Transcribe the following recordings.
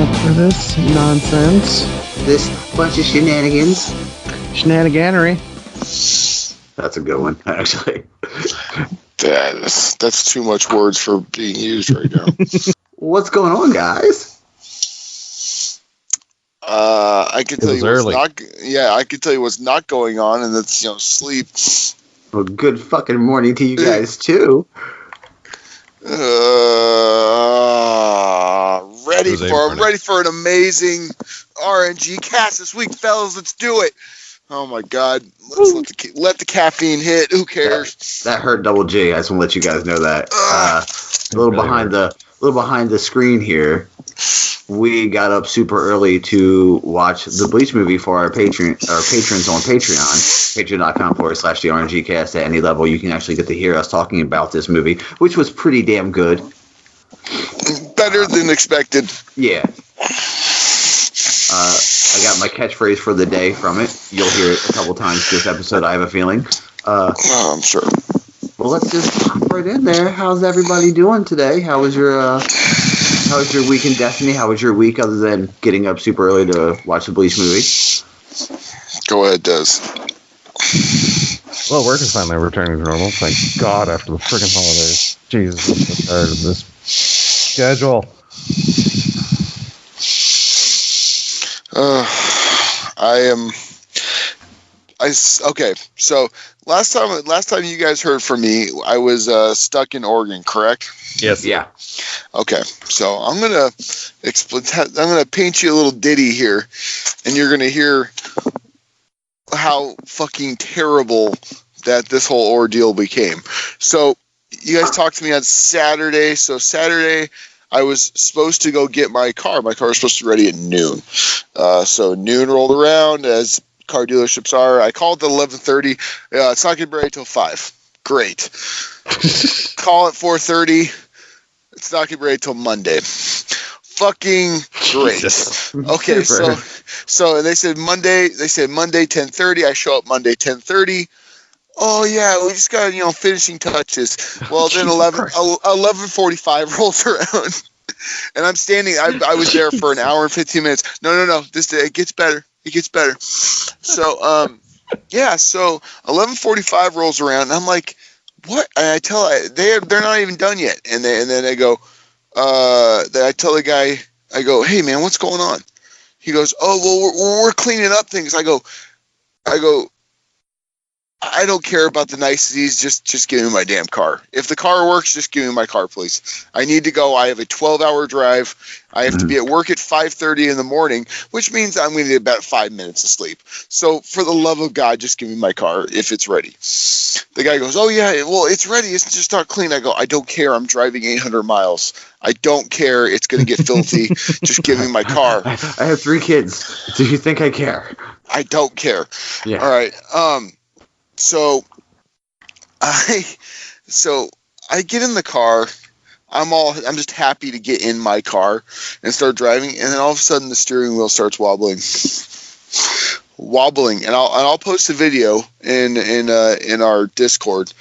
up for this nonsense. This bunch of shenanigans. Shenaniganery. That's a good one, actually. That's too much words for being used right now. What's going on, guys? I can tell you what's not. Yeah, I can tell you what's not going on, and that's sleep. Well, good fucking morning to you guys too. Ready for an amazing RNGCast this week, fellas. Let's do it. Oh my God! Let's let the caffeine hit. Who cares? That hurt double G. I just want to let you guys know that. A little behind the screen here. We got up super early to watch the Bleach movie for our patrons on Patreon. Patreon.com/the RNGcast. At any level, you can actually get to hear us talking about this movie, which was pretty damn good. Better than expected. Yeah. I got my catchphrase for the day from it. You'll hear it a couple times this episode, I have a feeling. I'm sure. Well, let's just hop right in there. How's everybody doing today? How was your week in Destiny? How was your week other than getting up super early to watch the Bleach movie? Go ahead, Des. Well, work is finally returning to normal. Thank God, after the freaking holidays. Jesus, I'm so tired of this schedule. Okay, so last time you guys heard from me, I was stuck in Oregon, correct? Yes. Yeah. Okay, so I'm gonna paint you a little ditty here, and you're gonna hear how fucking terrible that this whole ordeal became. So you guys talked to me on Saturday. So Saturday, I was supposed to go get my car. My car was supposed to be ready at noon. So noon rolled around, as car dealerships are. I called at 11:30. It's not going to be ready till 5. Great. Call at 4:30. It's not going to be ready till Monday. Fucking great. Okay, so they said Monday 10:30. I show up Monday 10:30. Oh yeah, we just got finishing touches. Well, then 11:45 rolls around, and I'm standing. I was there for an hour and 15 minutes. No. It gets better. It gets better. So so 11:45 rolls around, and I'm like, what? And they're not even done yet, and then I go. I tell the guy, I go, hey man, what's going on? He goes, oh well, we're cleaning up things. I go. I don't care about the niceties. Just give me my damn car. If the car works, just give me my car, please. I need to go. I have a 12-hour drive. I have to be at work at 5:30 in the morning, which means I'm going to get about 5 minutes of sleep. So for the love of God, just give me my car if it's ready. The guy goes, oh yeah, well, it's ready. It's just not clean. I go, I don't care. I'm driving 800 miles. I don't care. It's going to get filthy. Just give me my car. I have 3 kids. Do you think I care? I don't care. Yeah. All right. So I get in the car. I'm just happy to get in my car and start driving, and then all of a sudden the steering wheel starts wobbling, and I'll post a video in our Discord.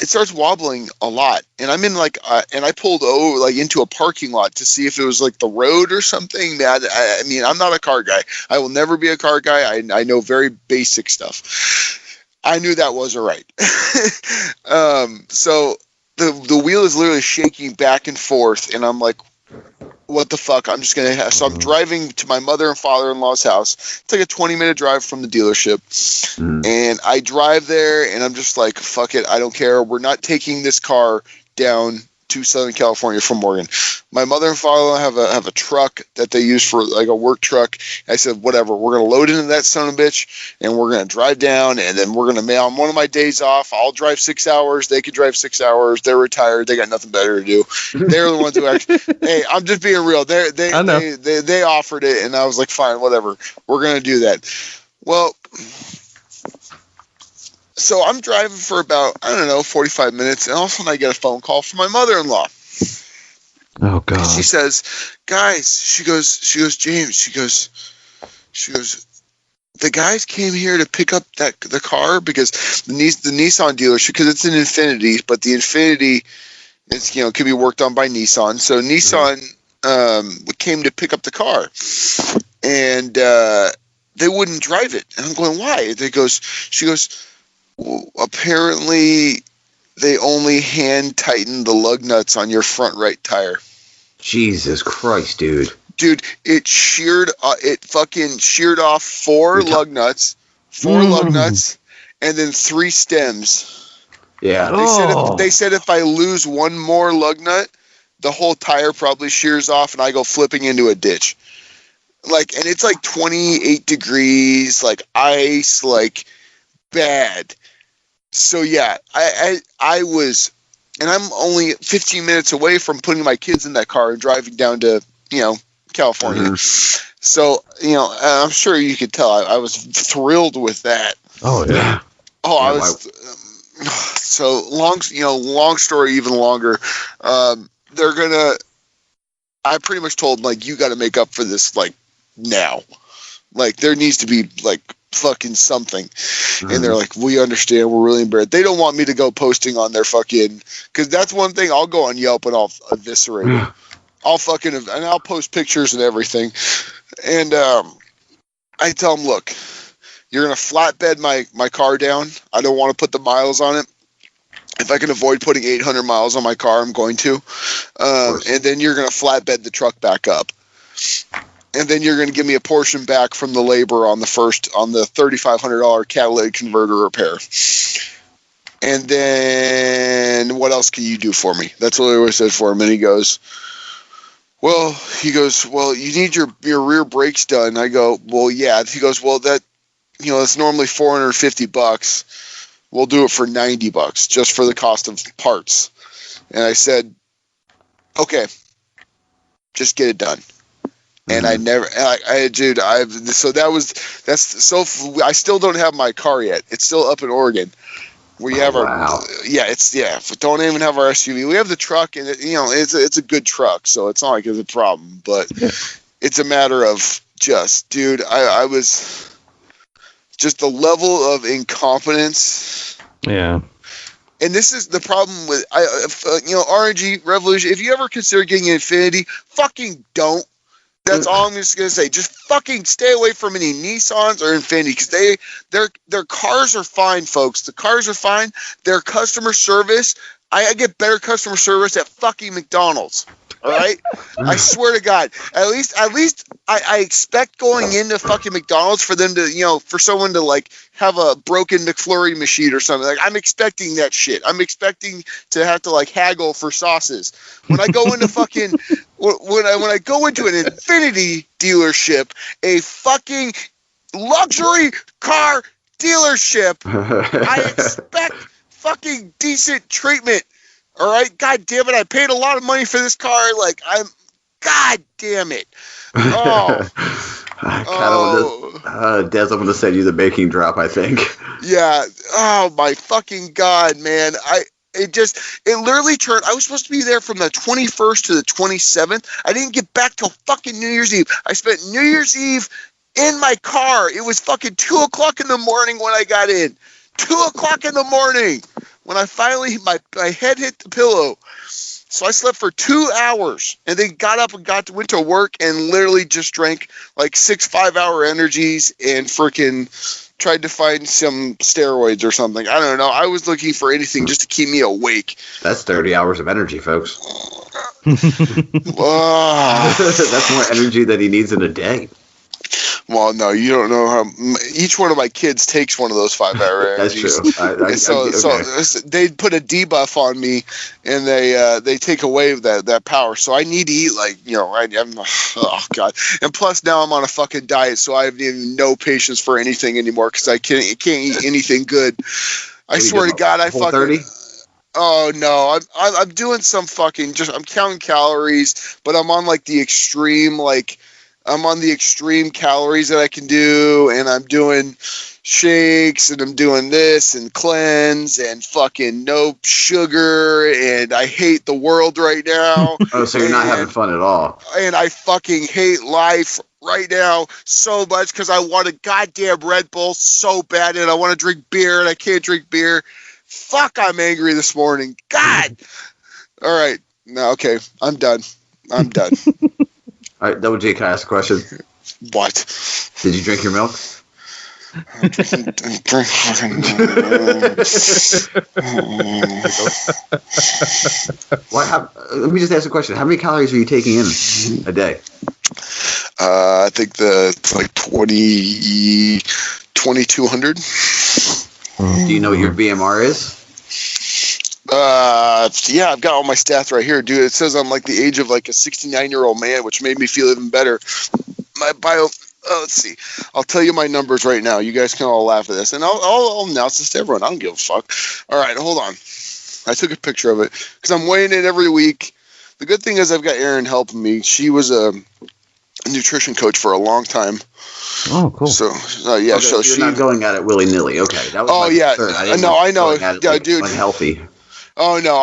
It starts wobbling a lot, and I'm in and I pulled over into a parking lot to see if it was the road or something. I mean, I'm not a car guy. I will never be a car guy. I know very basic stuff. I knew that wasn't right. So the wheel is literally shaking back and forth, and I'm like, what the fuck? I'm just going to so I'm driving to my mother and father-in-law's house. It's like a 20-minute drive from the dealership. And I drive there, and I'm just like, fuck it. I don't care. We're not taking this car down to Southern California from Oregon. My mother and father-in-law have a truck that they use for a work truck. I said, whatever. We're going to load into that son of a bitch, and we're going to drive down, and then we're going to mail on one of my days off. I'll drive 6 hours. They could drive 6 hours. They're retired. They got nothing better to do. They're the ones who actually. Hey, I'm just being real. They offered it, and I was like, fine, whatever. We're going to do that. Well. So I'm driving for about, 45 minutes, and all of a sudden I get a phone call from my mother-in-law. Oh, God. And she says, guys, she goes, James, she goes, the guys came here to pick up the car because the Nissan dealership, because it's an Infiniti, but the Infiniti, it's, can be worked on by Nissan. So Nissan came to pick up the car, and they wouldn't drive it. And I'm going, why? She goes, well, apparently they only hand tighten the lug nuts on your front right tire. Jesus Christ, dude. Dude, it fucking sheared off four lug nuts, and then 3 stems. Yeah. They said if I lose one more lug nut, the whole tire probably shears off and I go flipping into a ditch. Like, and it's like 28 degrees, like ice, like bad. So yeah, I was, and I'm only 15 minutes away from putting my kids in that car and driving down to, California. Mm-hmm. So, I'm sure you could tell I was thrilled with that. Oh yeah. Oh, I was. So long story, even longer. They're gonna. I pretty much told them, like, you got to make up for this, like, now. Like, there needs to be, like, fucking something. Mm-hmm. And they're like, we understand, we're really embarrassed. They don't want me to go posting on their fucking, because that's one thing, I'll go on Yelp and I'll eviscerate it. I'll post pictures and everything. And I tell them, look, you're going to flatbed my car down. I don't want to put the miles on it. If I can avoid putting 800 miles on my car, I'm going to. And then you're going to flatbed the truck back up. And then you're going to give me a portion back from the labor on the $3,500 catalytic converter repair. And then what else can you do for me? That's what I always said for him. And he goes, well, you need your rear brakes done. I go, well, yeah. He goes, well, that's normally $450. We'll do it for $90 just for the cost of parts. And I said, okay, just get it done. And I never, I still don't have my car yet. It's still up in Oregon. We have don't even have our SUV. We have the truck, and it's a good truck, so it's not like it's a problem. But it's a matter of just, dude, I was just the level of incompetence. Yeah. And this is the problem with RNG Revolution. If you ever consider getting an Infiniti, fucking don't. That's all I'm just gonna say. Just fucking stay away from any Nissans or Infiniti, because their cars are fine, folks. The cars are fine. Their customer service, I get better customer service at fucking McDonald's. All right, I swear to God. At least I expect going into fucking McDonald's for them to, for someone to like have a broken McFlurry machine or something. Like, I'm expecting that shit. I'm expecting to have to like haggle for sauces. When I go into fucking when I go into an Infiniti dealership, a fucking luxury car dealership, I expect fucking decent treatment. All right, God damn it! I paid a lot of money for this car. Like, God damn it! Oh, Des, I'm gonna send you the baking drop, I think. Yeah. Oh my fucking God, man! It literally turned. I was supposed to be there from the 21st to the 27th. I didn't get back till fucking New Year's Eve. I spent New Year's Eve in my car. It was fucking 2:00 in the morning when I got in. 2:00 in the morning. When I finally, my head hit the pillow. So I slept for 2 hours and then got up and went to work and literally just drank like 6 5-hour energies and freaking tried to find some steroids or something. I don't know. I was looking for anything just to keep me awake. That's 30 hours of energy, folks. That's more energy than he needs in a day. Well, no, you don't know how each one of my kids takes one of those 5-hour energies. That's true. So they put a debuff on me, and they take away that power. So I need to eat oh God. And plus now I'm on a fucking diet, so I have even no patience for anything anymore because I can't eat anything good. I swear to God, I fucking. 30? Oh no, I'm doing some fucking I'm counting calories, but I'm on like the extreme I'm on the extreme calories that I can do, and I'm doing shakes, and I'm doing this, and cleanse, and fucking no sugar, and I hate the world right now. Oh, so you're not having fun at all. And I fucking hate life right now so much because I want a goddamn Red Bull so bad, and I want to drink beer, and I can't drink beer. Fuck, I'm angry this morning. God! All right. No, okay, I'm done. I'm done. All right, Double J, can I ask a question? What? Did you drink your milk? Let me just ask a question. How many calories are you taking in a day? I think it's like 2,200. Do you know what your BMR is? Yeah, I've got all my stats right here, dude. It says I'm like the age of like a 69-year-old man, which made me feel even better. My bio. Let's see. I'll tell you my numbers right now. You guys can all laugh at this, and I'll announce this to everyone. I don't give a fuck. All right, hold on. I took a picture of it because I'm weighing it every week. The good thing is I've got Erin helping me. She was a nutrition coach for a long time. Oh, cool. So yeah, Okay, so you're not going at it willy nilly. Okay, that was my concern. I didn't I know. going at it Yeah, like dude. Unhealthy. Oh no,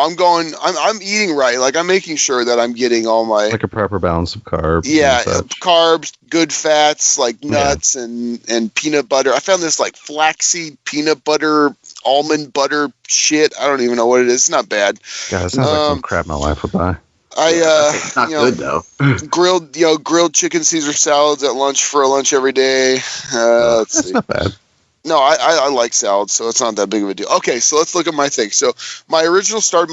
I'm eating right. Like I'm making sure that I'm getting all my Like a proper balance of carbs. yeah, and such. carbs, good fats, like nuts and peanut butter. I found this like flaxseed peanut butter, almond butter shit. I don't even know what it is. It's not bad. God, it sounds like some crap my wife would buy. It's not good though. grilled chicken Caesar salads at lunch for lunch every day. Let's see. That's not bad. No, I like salads, so it's not that big of a deal. Okay, so let's look at my thing. So my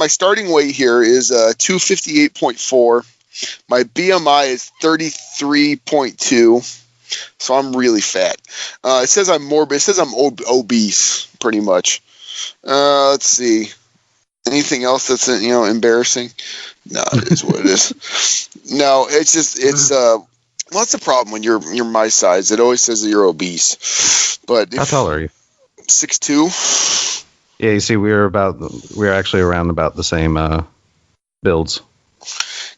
starting weight here is 258.4. My BMI is 33.2, so I'm really fat. It says I'm morbid. It says I'm obese, pretty much. Let's see. Anything else that's embarrassing? No, it is what it is. No, it's that's the problem when you're my size. It always says that you're obese. But how tall are you? 6'2". Yeah, you see, we're actually around about the same builds.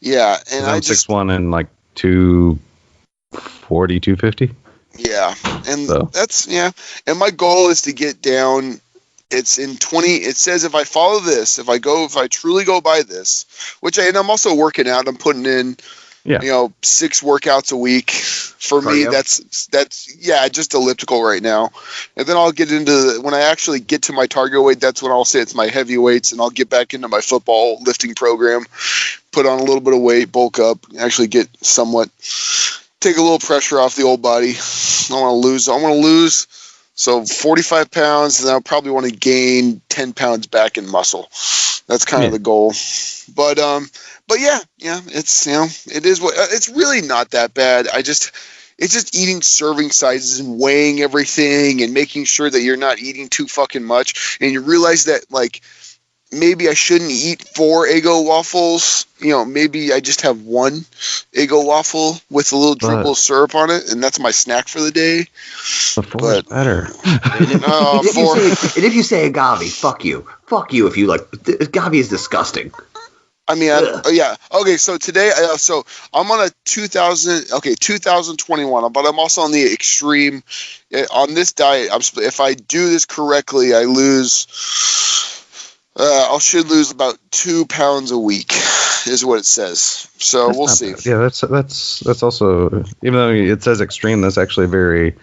Yeah, and I'm 6'1" and like 240, 250. Yeah, and that's And my goal is to get down. It's in 20. It says if I follow this, if I truly go by this, and I'm also working out. I'm putting in. 6 workouts a week. For me, that's just elliptical right now. And then I'll get into when I actually get to my target weight, that's when I'll say it's my heavy weights, and I'll get back into my football lifting program, put on a little bit of weight, bulk up, actually take a little pressure off the old body. I want to lose. So 45 pounds, and I'll probably want to gain 10 pounds back in muscle. That's kind of the goal. But yeah, it's it is what it's really not that bad. It's just eating serving sizes and weighing everything and making sure that you're not eating too fucking much. And you realize that like maybe I shouldn't eat 4 Eggo waffles. Maybe I just have 1 Eggo waffle with a little dribble of syrup on it, and that's my snack for the day. The 4 is better. And if you say agave, fuck you. Fuck you if you like. Agave is disgusting. I mean, yeah. Okay, so today, so I'm on a 2021, but I'm also on the extreme. On this diet, if I do this correctly, I should lose about 2 pounds a week, is what it says. So that's we'll see. Bad. Yeah, that's also, even though it says extreme, that's actually very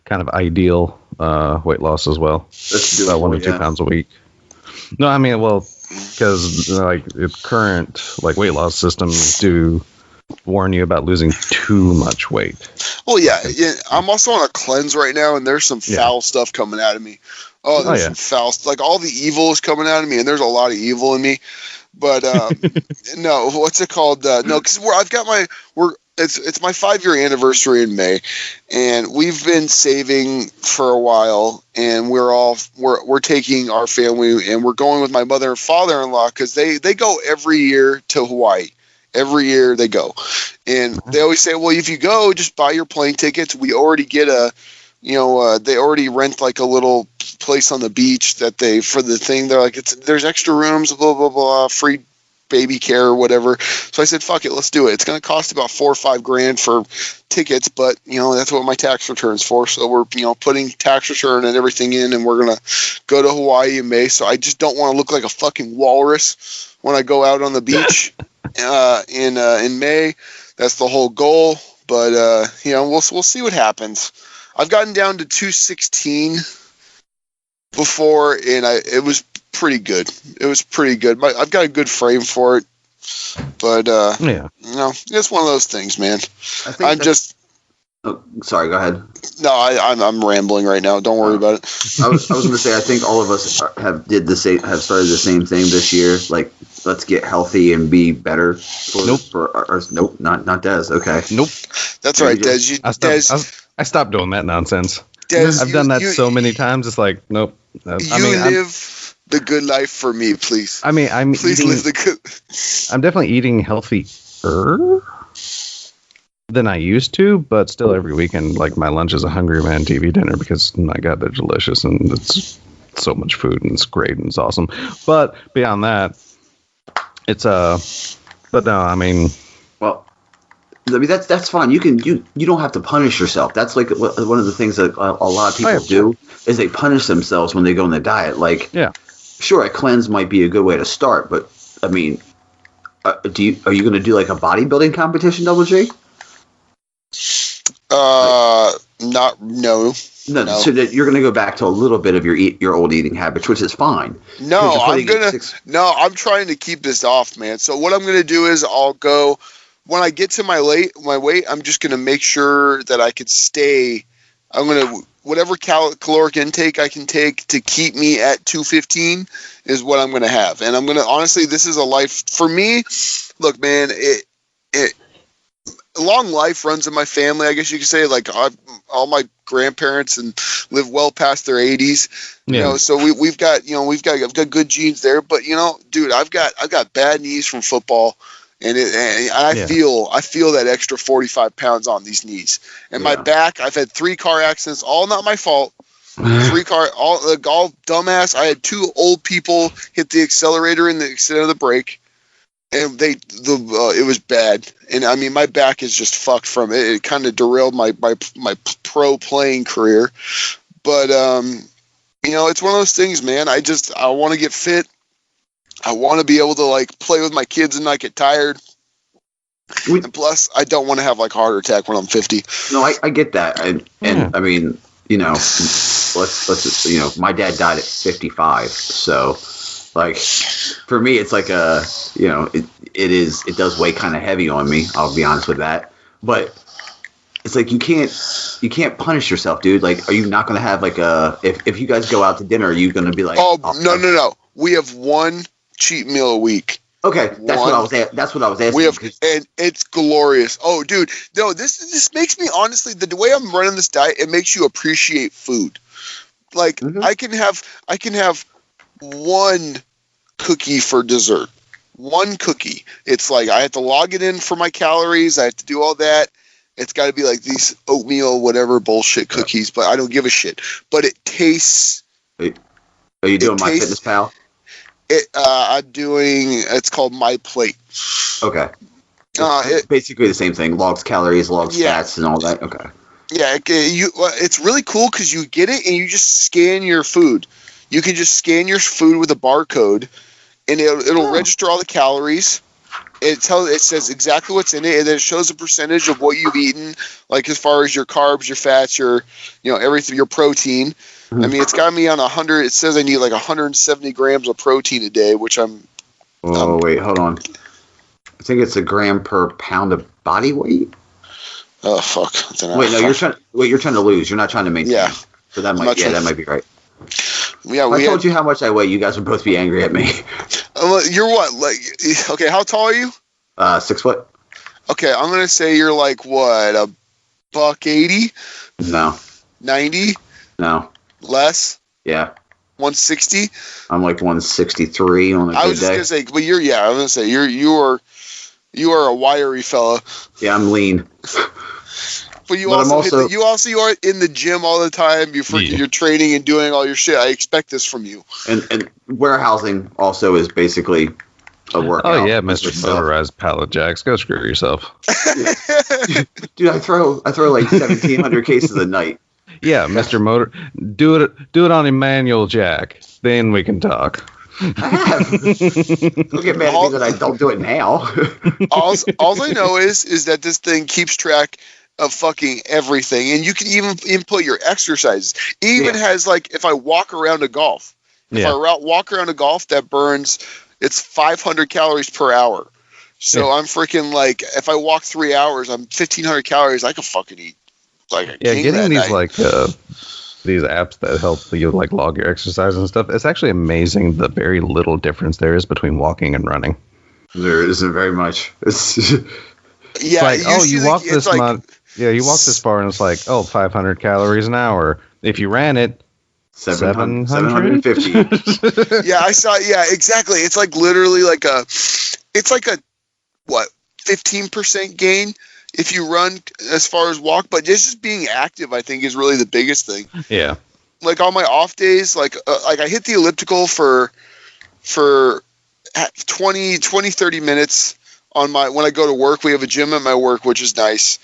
kind of ideal weight loss as well. That's about 1 to 2 pounds a week. No, I mean, well, because like current weight loss systems do warn you about losing too much weight. Well, yeah. I'm also on a cleanse right now, and there's some foul stuff coming out of me. Oh, there's some foul stuff. Like all the evil is coming out of me, and there's a lot of evil in me. But no, what's it called? No, because it's my 5-year anniversary in May, and we've been saving for a while, and we're taking our family, and we're going with my mother and father-in-law because they go every year to Hawaii. Every year they go, and they always say, well, if you go, just buy your plane tickets. We already get they already rent like a little place on the beach for the thing. They're like, there's extra rooms, blah, blah, blah, free baby care or whatever. So I said, fuck it, let's do it. It's going to cost about $4 or $5 grand for tickets, but that's what my tax return's for. So we're, putting tax return and everything in, and we're going to go to Hawaii in May. So I just don't want to look like a fucking walrus when I go out on the beach in May. That's the whole goal. But, we'll see what happens. I've gotten down to 216 before, and it was pretty good. It was pretty good. I've got a good frame for it. But it's one of those things, man. Sorry, go ahead. No, I'm rambling right now. Don't worry about it. I was going to say, I think all of us have started the same thing this year. Like, let's get healthy and be better. Nope, not Des. Okay. Nope. That's right, Des. I stopped doing that nonsense. Des, I've done that so many times. It's like, nope. Live the good life for me, please. I mean, I'm definitely eating healthier than I used to, but still every weekend, like, my lunch is a Hungry Man TV dinner because, my God, they're delicious and it's so much food and it's great and it's awesome. But beyond that, it's but no, I mean, well, I mean that's fine. You don't have to punish yourself. That's like one of the things that a lot of people do is they punish themselves when they go on the diet. Like, sure, a cleanse might be a good way to start, but I mean, are you going to do like a bodybuilding competition, Double J? No. So that you're going to go back to a little bit of your old eating habits, which is fine. I'm trying to keep this off, man. So what I'm going to do is I'll go when I get to my weight. I'm just going to make sure that I could stay. I'm going to whatever caloric intake I can take to keep me at 215 is what I'm going to have, and I'm going to honestly. This is a life for me. Look, man, long life runs in my family, I guess you could say. Like, all my grandparents and live well past their 80s. You know, so we've got I've got good genes there. But dude, I've got bad knees from football, and I feel that extra 45 pounds on these knees and my back. I've had 3 car accidents, all not my fault. All dumbass. I had 2 old people hit the accelerator in the extent of the brake. And it was bad, and I mean my back is just fucked from it. It kind of derailed my pro playing career, but it's one of those things, man. I want to get fit. I want to be able to like play with my kids and not get tired. And plus, I don't want to have like a heart attack when I'm 50. No, I get that, and I mean, let's just, my dad died at 55, so. Like, for me, it's like it does weigh kind of heavy on me. I'll be honest with that. But it's like you can't punish yourself, dude. Like, are you not going to have like if you guys go out to dinner, are you going to be like, no. We have one cheat meal a week. Okay, that's what I was asking. We have, and it's glorious. Oh, dude, no, this makes me honestly the way I'm running this diet, it makes you appreciate food. Like, I can have one cookie for dessert. One cookie. It's like I have to log it in for my calories. I have to do all that. It's got to be like these oatmeal, whatever bullshit cookies, but I don't give a shit. But it tastes. Are you doing MyFitnessPal? I'm doing. It's called My Plate. Okay. It's basically the same thing. Logs calories, logs fats, and all that. Okay. Yeah, it's really cool because you get it and you just scan your food. You can just scan your food with a barcode, and it'll register all the calories. It says exactly what's in it, and then it shows a percentage of what you've eaten, like as far as your carbs, your fats, your everything, your protein. I mean, it's got me on 100. It says I need like 170 grams of protein a day, which I'm. Wait, hold on. I think it's a gram per pound of body weight. Oh fuck! Wait, no, you're trying to lose. You're not trying to maintain. Yeah. So that might be right. Yeah, I told you how much I weigh. You guys would both be angry at me. You're what? Like, okay, how tall are you? 6 foot. Okay, I'm gonna say you're like what, $180? No. 90? No. Less? Yeah. 160? I'm like 163 on a good day. I was just gonna say, but I was gonna say you are a wiry fella. Yeah, I'm lean. But you are in the gym all the time. You're training and doing all your shit. I expect this from you. And warehousing also is basically a workout. Oh yeah, Mr. Motorized Pallet Jacks. Go screw yourself. Dude, I throw like 1,700 cases a night. Yeah, Mr. Motor. Do it on Emmanuel Jack. Then we can talk. I have. Don't get mad at me that I don't do it now. all I know is that this thing keeps track of fucking everything, and you can even input your exercises. It even has like if I walk around a golf, that burns it's 500 calories per hour. So I'm freaking like, if I walk 3 hours, I'm 1,500 calories. I could fucking eat like a king getting that these night. these apps that help you like log your exercise and stuff. It's actually amazing the very little difference there is between walking and running. There isn't very much. It's like, you walk this much. Yeah, you walk this far, and it's like, 500 calories an hour. If you ran it, 750. Yeah, I saw. Yeah, exactly. It's like literally like a 15% gain if you run as far as walk. But just being active, I think, is really the biggest thing. Yeah. Like on my off days, like I hit the elliptical for 30 minutes on when I go to work. We have a gym at my work, which is nice.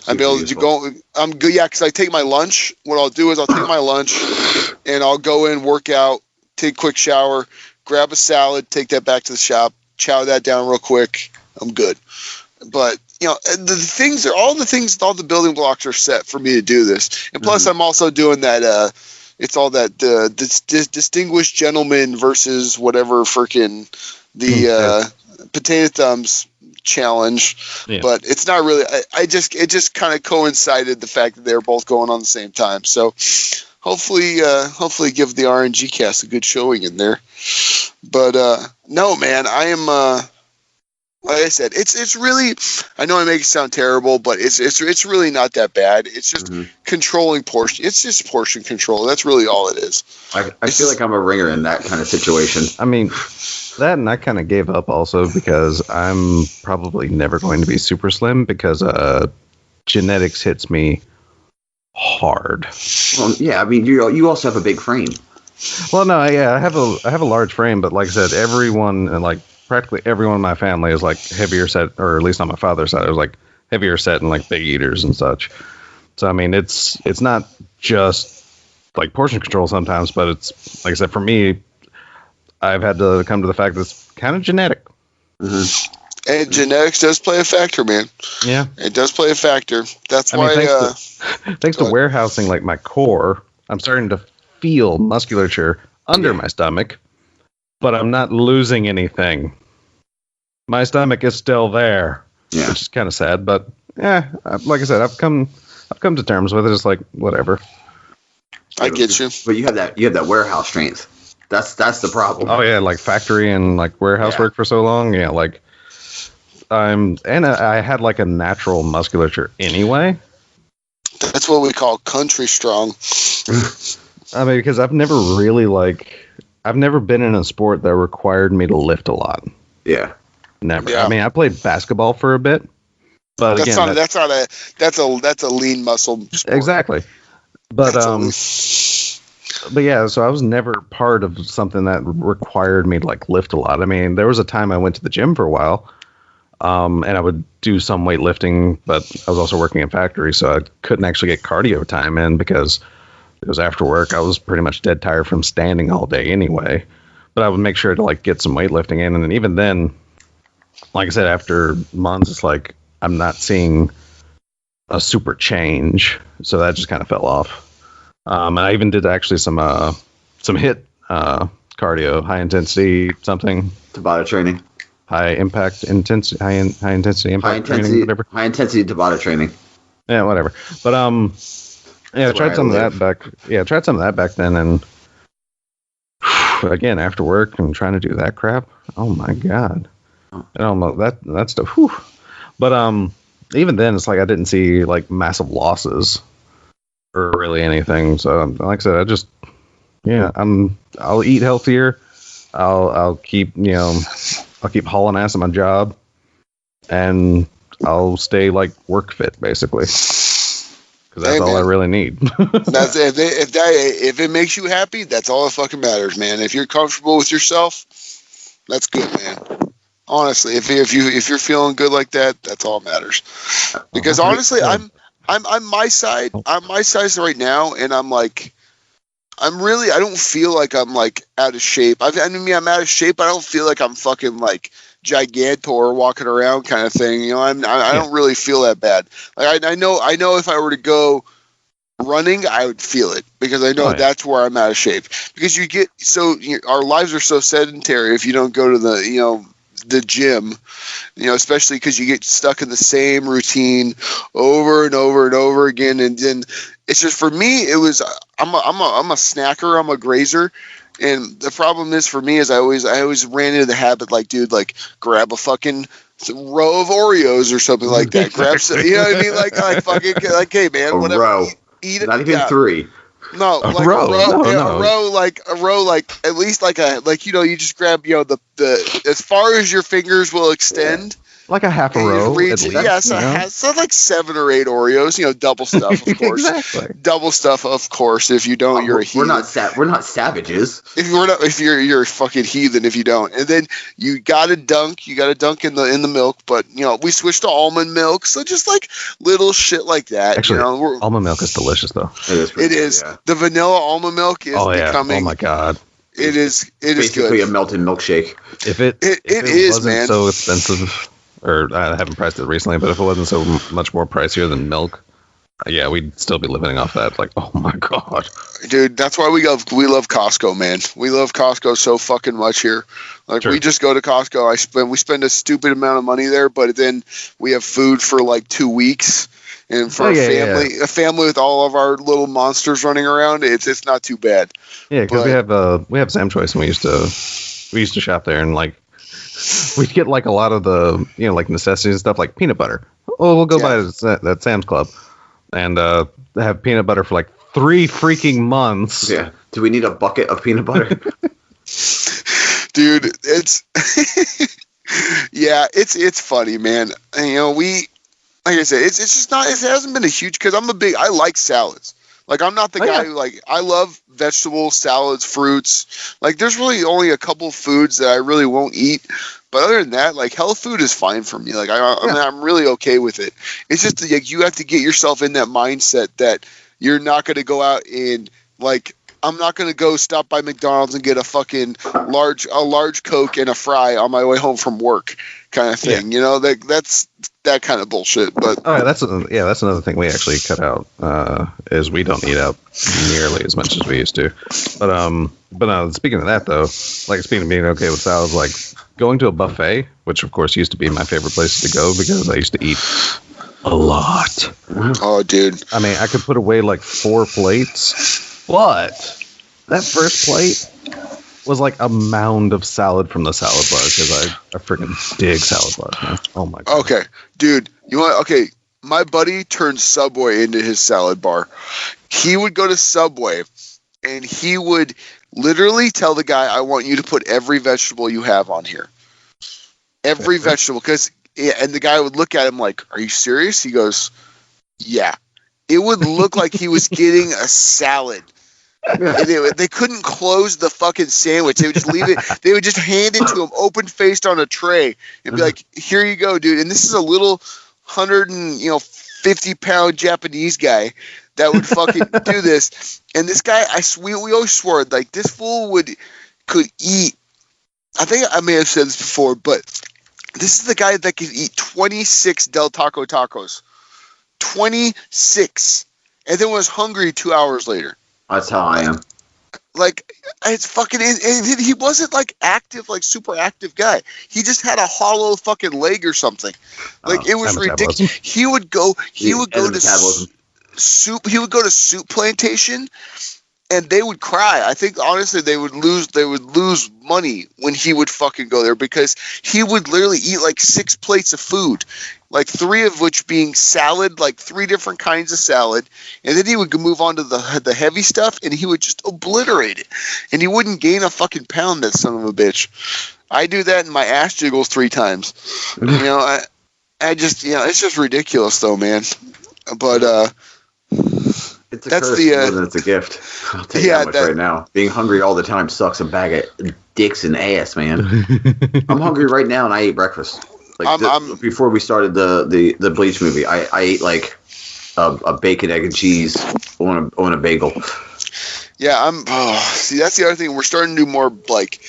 I'm able to go. I'm good. Yeah, because I take my lunch. What I'll do is I'll take my lunch and I'll go in, work out, take a quick shower, grab a salad, take that back to the shop, chow that down real quick. I'm good. But all the building blocks are set for me to do this. And plus, I'm also doing that. It's all that distinguished gentleman versus whatever freaking the potato thumbs challenge. Yeah. But it's not really. It just kind of coincided the fact that they were both going on the same time. So hopefully give the RNGCast a good showing in there. But no, man, I am. Like I said, it's really. I know I make it sound terrible, but it's really not that bad. It's just controlling portion. It's just portion control. That's really all it is. I feel like I'm a ringer in that kind of situation. I mean, that, and I kind of gave up also because I'm probably never going to be super slim because genetics hits me hard. Well, yeah, I mean, you also have a big frame. Well, no, yeah, I have a large frame, but like I said, everyone and like practically everyone in my family is like heavier set, or at least on my father's side, it was like heavier set and like big eaters and such. So I mean, it's not just like portion control sometimes, but it's like I said, for me, I've had to come to the fact that it's kind of genetic. And genetics does play a factor, man. Yeah, it does play a factor. That's why. Thanks to warehousing like my core, I'm starting to feel musculature under my stomach, but I'm not losing anything. My stomach is still there, which is kind of sad. But yeah, like I said, I've come to terms with it. It's like whatever. I get you. But you have that warehouse strength. That's the problem. Oh yeah, like factory and like warehouse work for so long. Yeah, like I had like a natural musculature anyway. That's what we call country strong. I mean, because I've never been in a sport that required me to lift a lot. Yeah. Never. Yeah. I mean, I played basketball for a bit, but that's a lean muscle sport. Exactly. But but yeah, so I was never part of something that required me to like lift a lot. I mean, there was a time I went to the gym for a while, and I would do some weightlifting, but I was also working in factory, so I couldn't actually get cardio time in because it was after work. I was pretty much dead tired from standing all day anyway. But I would make sure to like get some weightlifting in, and then even then, like I said, after months, it's like I'm not seeing a super change, so that just kind of fell off. And I even did actually some HIIT cardio, high intensity something. Tabata training. High intensity impact training, whatever. High intensity Tabata training. Yeah, whatever. But yeah, tried some of that back then, and again after work and trying to do that crap. Oh my god. That stuff. Whew. But even then, it's like I didn't see like massive losses or really anything. So like I said, I'll eat healthier. I'll keep hauling ass at my job, and I'll stay like work fit basically, because that's all I really need. That's if it makes you happy, that's all that fucking matters, man. If you're comfortable with yourself, that's good, man. Honestly, if you're feeling good like that, that's all that matters. Because honestly, I'm my side. I'm my size right now, and I'm like, I don't feel like I'm like out of shape. I'm out of shape, but I don't feel like I'm fucking like gigantor walking around kind of thing. You know, I don't really feel that bad. Like I know if I were to go running, I would feel it because I know that's where I'm out of shape. Because our lives are so sedentary. If you don't go to the the gym, especially because you get stuck in the same routine over and over and over again. And then it's just, for me, it was, I'm a snacker, I'm a grazer. And the problem is for me is I always ran into the habit, like, dude, like grab a fucking row of Oreos or something like that. Grab some, you know what I mean? Like fucking, like, hey man, whatever. Row. Eat it. Not even 3. No, like a row, like at least like you just grab, the as far as your fingers will extend. Like a half a row. So like 7 or 8 Oreos, double stuff, of course. Exactly. Double stuff, of course. If you don't, you're a heathen. We're not savages. If you're a fucking heathen if you don't. And then you gotta dunk in the milk, but we switched to almond milk, so just like little shit like that. Actually, almond milk is delicious though. It is. Yeah. The vanilla almond milk is becoming. Oh my god. It is basically good. a melted milkshake. If it is, wasn't man. so expensive, or I haven't priced it recently, but if it wasn't so much more pricier than milk, yeah, we'd still be living off that. Like, oh my god, dude, that's why we love Costco, man. We love Costco so fucking much here. Like, we just go to Costco. We spend a stupid amount of money there, but then we have food for like 2 weeks. And for a family with all of our little monsters running around, it's not too bad. Yeah, because we have Sam Choice, and we used to shop there, and like we'd get like a lot of the like necessities and stuff, like peanut butter. Oh, we'll go buy that Sam's Club, and have peanut butter for like 3 freaking months. Yeah. Do we need a bucket of peanut butter? Dude, it's it's funny, man. And, like I said, it's just not. It hasn't been a huge, because I like salads. Like, I'm not the guy who, like, I love vegetables, salads, fruits. Like, there's really only a couple foods that I really won't eat. But other than that, like, health food is fine for me. Like, I'm really okay with it. It's just like you have to get yourself in that mindset that you're not going to go out and, like, I'm not going to go stop by McDonald's and get a fucking large Coke and a fry on my way home from work kind of thing. Yeah. That's that kind of bullshit. But that's another thing we actually cut out, is we don't eat out nearly as much as we used to. But speaking of that though, like, speaking of being okay with salads, like going to a buffet, which of course used to be my favorite place to go because I used to eat a lot. Oh, dude. I mean, I could put away like 4 plates, but that first plate was like a mound of salad from the salad bar, because I freaking dig salad bars, man. Oh my god. Okay, dude. My buddy turned Subway into his salad bar. He would go to Subway and he would literally tell the guy, I want you to put every vegetable you have on here. Every vegetable. And the guy would look at him like, are you serious? He goes, yeah. It would look like he was getting a salad. They couldn't close the fucking sandwich. They would just leave it. They would just hand it to him open-faced on a tray and be like, here you go, dude. And this is a little 150-pound Japanese guy that would fucking do this. And this guy, we always swore, like, this fool could eat. I think I may have said this before, but this is the guy that could eat 26 Del Taco tacos. 26. And then was hungry 2 hours later. That's how I am. Like, it's fucking, and he wasn't like active, like super active guy. He just had a hollow fucking leg or something. Like, it was ridiculous. He would go to Soup Plantation, and they would cry. I think honestly they would lose money when he would fucking go there, because he would literally eat like 6 plates of food, like 3 of which being salad, like 3 different kinds of salad, and then he would move on to the heavy stuff, and he would just obliterate it, and he wouldn't gain a fucking pound, that son of a bitch. I do that and my ass jiggles 3 times. I just, it's just ridiculous though, man. But it's a curse more than it's a gift. I'll tell you that much right now. Being hungry all the time sucks a bag of dicks and ass, man. I'm hungry right now, and I ate breakfast. Like, before we started the Bleach movie, I ate like a bacon, egg, and cheese on a bagel. Yeah, see, that's the other thing. We're starting to do more like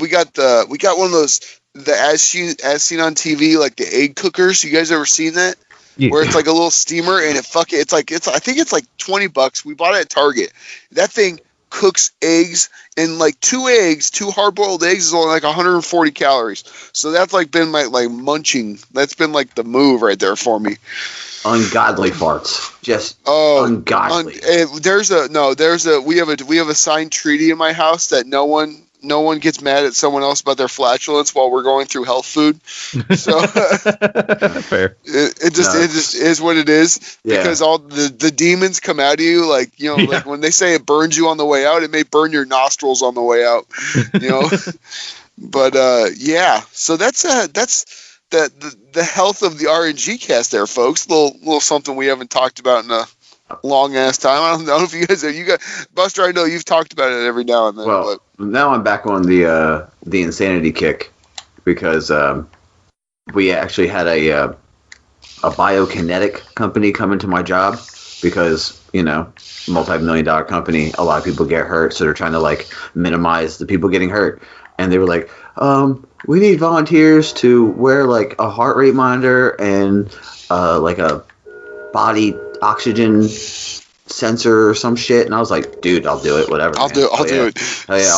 we got one of those, the as seen on TV, like the egg cookers. You guys ever seen that? Yeah. Where it's like a little steamer, and I think it's like $20. We bought it at Target. That thing cooks eggs, and like two hard-boiled eggs is only like 140 calories. So that's like been my like munching. That's been like the move right there for me. Ungodly farts, just ungodly. We have a signed treaty in my house that no one gets mad at someone else about their flatulence while we're going through health food. So fair. It just is what it is, because all the demons come out of you, like, you know, like when they say it burns you on the way out, it may burn your nostrils on the way out, you know. But so that's the health of the RNGCast there, folks. Little something we haven't talked about in a long ass time. I don't know if you guys Buster, I know you've talked about it every now and then. Well, now I'm back on the insanity kick, because we actually had a biokinetic company come into my job, because, you know, multi-million-dollar company, a lot of people get hurt, so they're trying to like minimize the people getting hurt. And they were like, we need volunteers to wear like a heart rate monitor and like a body oxygen sensor or some shit. And I was like, dude, I'll do it, whatever. I'll do it. Oh yeah,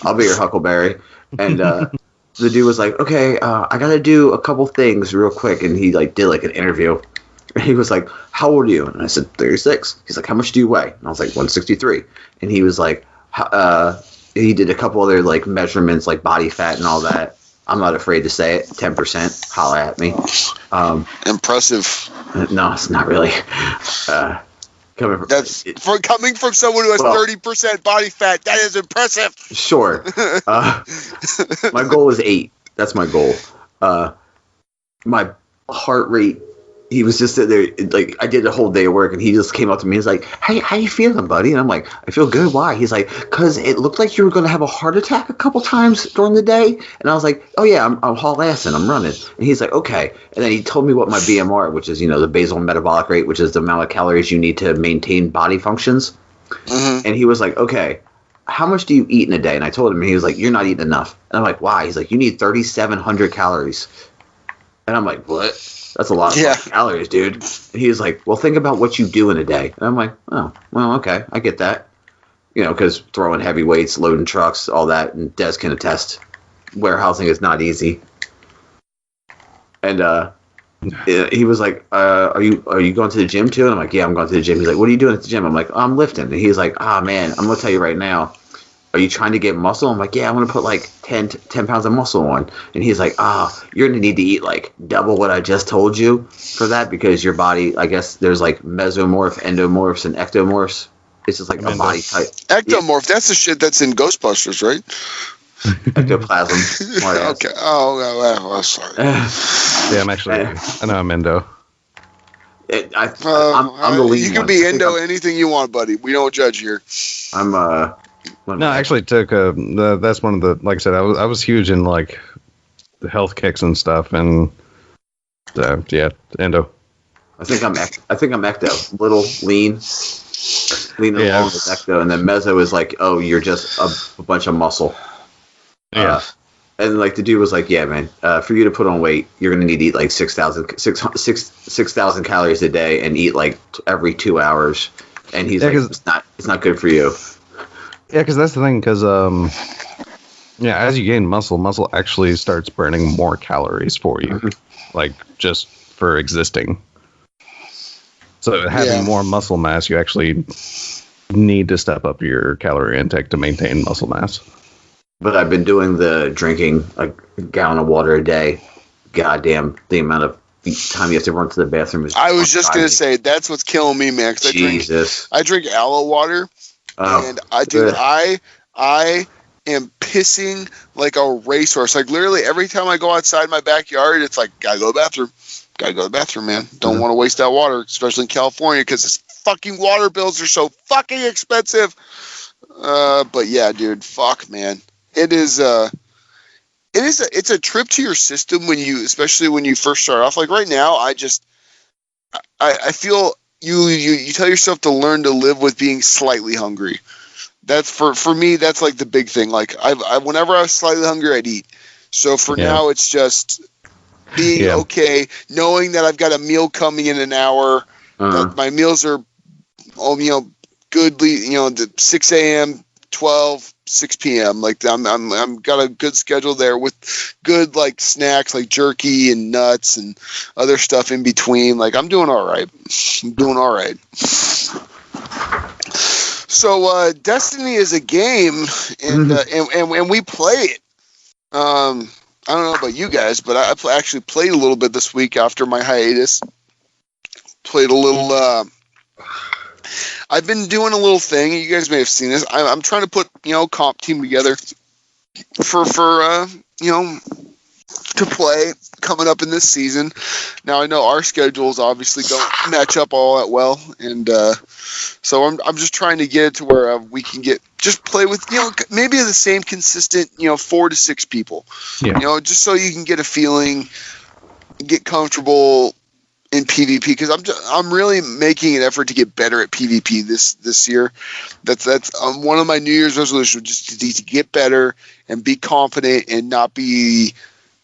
I'll be your Huckleberry. And the dude was like, okay, I gotta do a couple things real quick. And he like did like an interview. And he was like, how old are you? And I said, 36. He's like, how much do you weigh? And I was like, 163. And he was like, he did a couple other like measurements, like body fat and all that. I'm not afraid to say it. 10%. Holla at me. Impressive. No, it's not really. Coming from someone who has 30% body fat, that is impressive. Sure. My goal is 8. That's my goal. My heart rate. He was just sitting there, like, I did a whole day of work, and he just came up to me. He's like, hey, how you feeling, buddy? And I'm like, I feel good. Why? He's like, because it looked like you were going to have a heart attack a couple times during the day. And I was like, oh, yeah, I'm haul-assing. I'm running. And he's like, okay. And then he told me what my BMR, which is, you know, the basal metabolic rate, which is the amount of calories you need to maintain body functions. Mm-hmm. And he was like, okay, how much do you eat in a day? And I told him, and he was like, you're not eating enough. And I'm like, why? He's like, you need 3,700 calories. And I'm like, what? That's a lot of calories, dude. And he was like, well, think about what you do in a day. And I'm like, oh, well, okay, I get that. You know, because throwing heavy weights, loading trucks, all that, and Des can attest, warehousing is not easy. And he was like, are you going to the gym too? And I'm like, yeah, I'm going to the gym. He's like, what are you doing at the gym? I'm like, oh, I'm lifting. And he's like, man, I'm going to tell you right now. Are you trying to get muscle? I'm like, yeah, I'm going to put like 10 pounds of muscle on. And he's like, you're going to need to eat like double what I just told you for that, because your body, I guess there's like mesomorph, endomorphs, and ectomorphs. It's just like a body type. Ectomorph, that's the shit that's in Ghostbusters, right? Ectoplasm. Okay. Oh, sorry. Yeah, I'm actually, I know I'm endo. I'm the lead. You can be endo anything you want, buddy. We don't judge here. I'm No, I actually took that's one of the, like I said, I was huge in like the health kicks and stuff, and endo. I think I'm ecto, little lean along with ecto, and then meso is like, oh, you're just a bunch of muscle. Yeah. And like the dude was like, yeah, man, for you to put on weight, you're gonna need to eat like 6,000 calories a day and eat like every 2 hours. And he's like, it's not good for you. Yeah, because that's the thing. Because as you gain muscle actually starts burning more calories for you, like just for existing. So having more muscle mass, you actually need to step up your calorie intake to maintain muscle mass. But I've been doing the drinking a gallon of water a day. Goddamn, the amount of time you have to run to the bathroom is. I was just gonna say that's what's killing me, man. Jesus. I drink aloe water. And I am pissing like a racehorse. Like literally every time I go outside my backyard, it's like, gotta go to the bathroom, man. Don't want to waste that water, especially in California, because this fucking water bills are so fucking expensive. But yeah, dude, fuck, man. It's a trip to your system especially when you first start off. Like right now, I feel you tell yourself to learn to live with being slightly hungry. That's for me, that's like the big thing. Like whenever I was slightly hungry, I'd eat. So for now, it's just being okay, knowing that I've got a meal coming in an hour, that my meals are, goodly, the 6 a.m., 12, 6 p.m. Like I'm got a good schedule there with good like snacks like jerky and nuts and other stuff in between. Like I'm doing all right. So Destiny is a game, and we play it. I don't know about you guys, but I actually played a little bit this week after my hiatus. Played a little. I've been doing a little thing. You guys may have seen this. I'm trying to put comp team together for to play coming up in this season. Now I know our schedules obviously don't match up all that well, and so I'm just trying to get it to where we can just play with maybe the same consistent 4 to 6 people. Yeah. Just so you can get a feeling, get comfortable in PvP, because I'm really making an effort to get better at PvP this year. That's one of my New Year's resolutions, just to get better and be confident and not be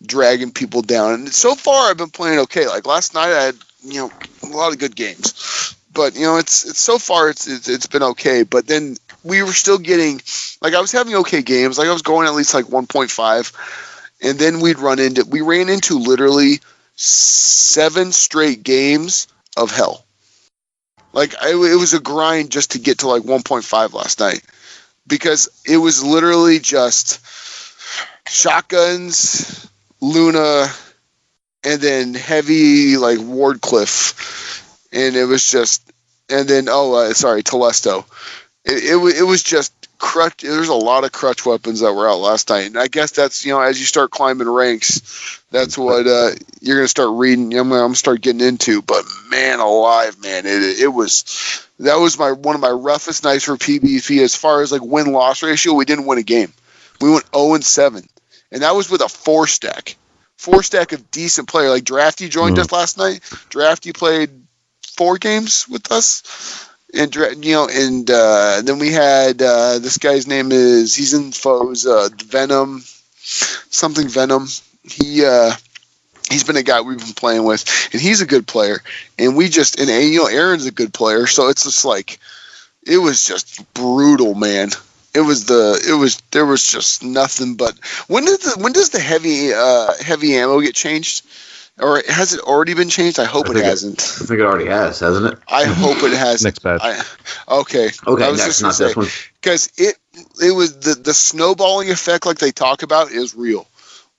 dragging people down. And so far I've been playing okay. Like last night I had a lot of good games, but it's so far it's been okay. But then we were still getting, like, I was having okay games, like I was going at least like 1.5, and then we ran into literally 7 straight games of hell. Like it was a grind just to get to like 1.5 last night, because it was literally just shotguns, Luna, and then heavy like Wardcliff, and it was just, and then Telesto. It was just crutch. There's a lot of crutch weapons that were out last night, and I guess that's as you start climbing ranks, that's what you're gonna start reading. I'm gonna start getting into. But man, alive, man, that was one of my roughest nights for PvP as far as like win-loss ratio. We didn't win a game. We went 0-7, and that was with a 4-stack of decent player. Like Drafty joined us last night. Drafty played 4 games with us. And then we had this guy's name he's in Foes, Venom. He's been a guy we've been playing with, and he's a good player. And Aaron's a good player, so it's just like, it was just brutal, man. There was just nothing but. When does the heavy ammo get changed? Or has it already been changed? I hope it hasn't. I think it already has, hasn't it? I hope it has. Next patch. Okay. Okay, next, not this one. Because it was the snowballing effect, like they talk about, is real.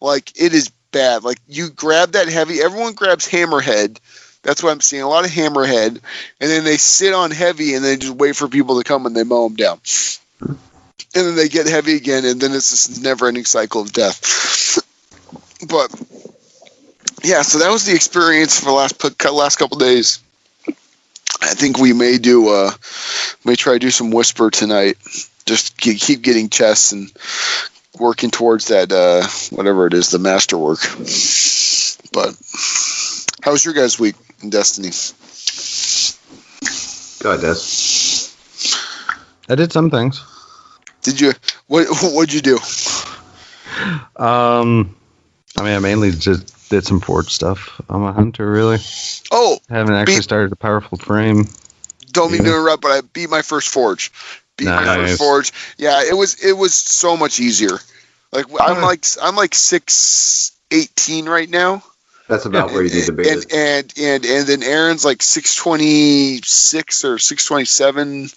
Like, it is bad. Like, you grab that heavy. Everyone grabs Hammerhead. That's what I'm seeing. A lot of Hammerhead. And then they sit on heavy and they just wait for people to come and they mow them down. And then they get heavy again, and then it's this never-ending cycle of death. But yeah, so that was the experience for the last couple days. I think we may try to do some Whisper tonight. Just keep getting chests and working towards that, whatever it is, the masterwork. But how was your guys' week in Destiny? Go ahead, Des. I did some things. Did you? What'd you do? I mainly just did some Forge stuff. I'm a hunter, really. Oh, I haven't actually started a powerful frame. Don't mean to interrupt, but I beat my first Forge. My first Forge. Yeah, it was so much easier. Like I'm like 618 right now. That's about where you need to be. And then Aaron's like 626 or 627.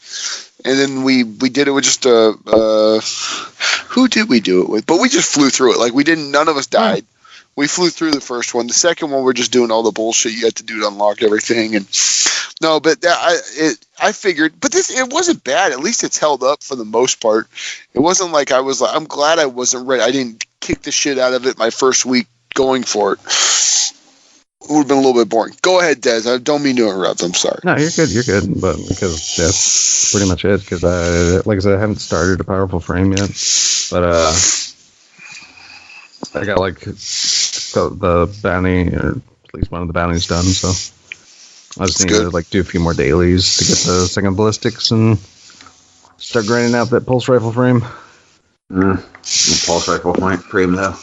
And then we did it with just who did we do it with? But we just flew through it. Like none of us died. We flew through the first one. The second one, we're just doing all the bullshit you had to do to unlock everything. And no, but I figured, but it wasn't bad. At least it's held up for the most part. It wasn't like I'm glad I wasn't ready. I didn't kick the shit out of it my first week going for it. It would have been a little bit boring. Go ahead, Des. I don't mean to interrupt. I'm sorry. No, you're good. But because that's pretty much it. Because like I said, I haven't started a powerful frame yet. But I got like the bounty, or at least one of the bounties done. So I just need to like do a few more dailies to get the second ballistics and start grinding out that pulse rifle frame. Pulse rifle frame though.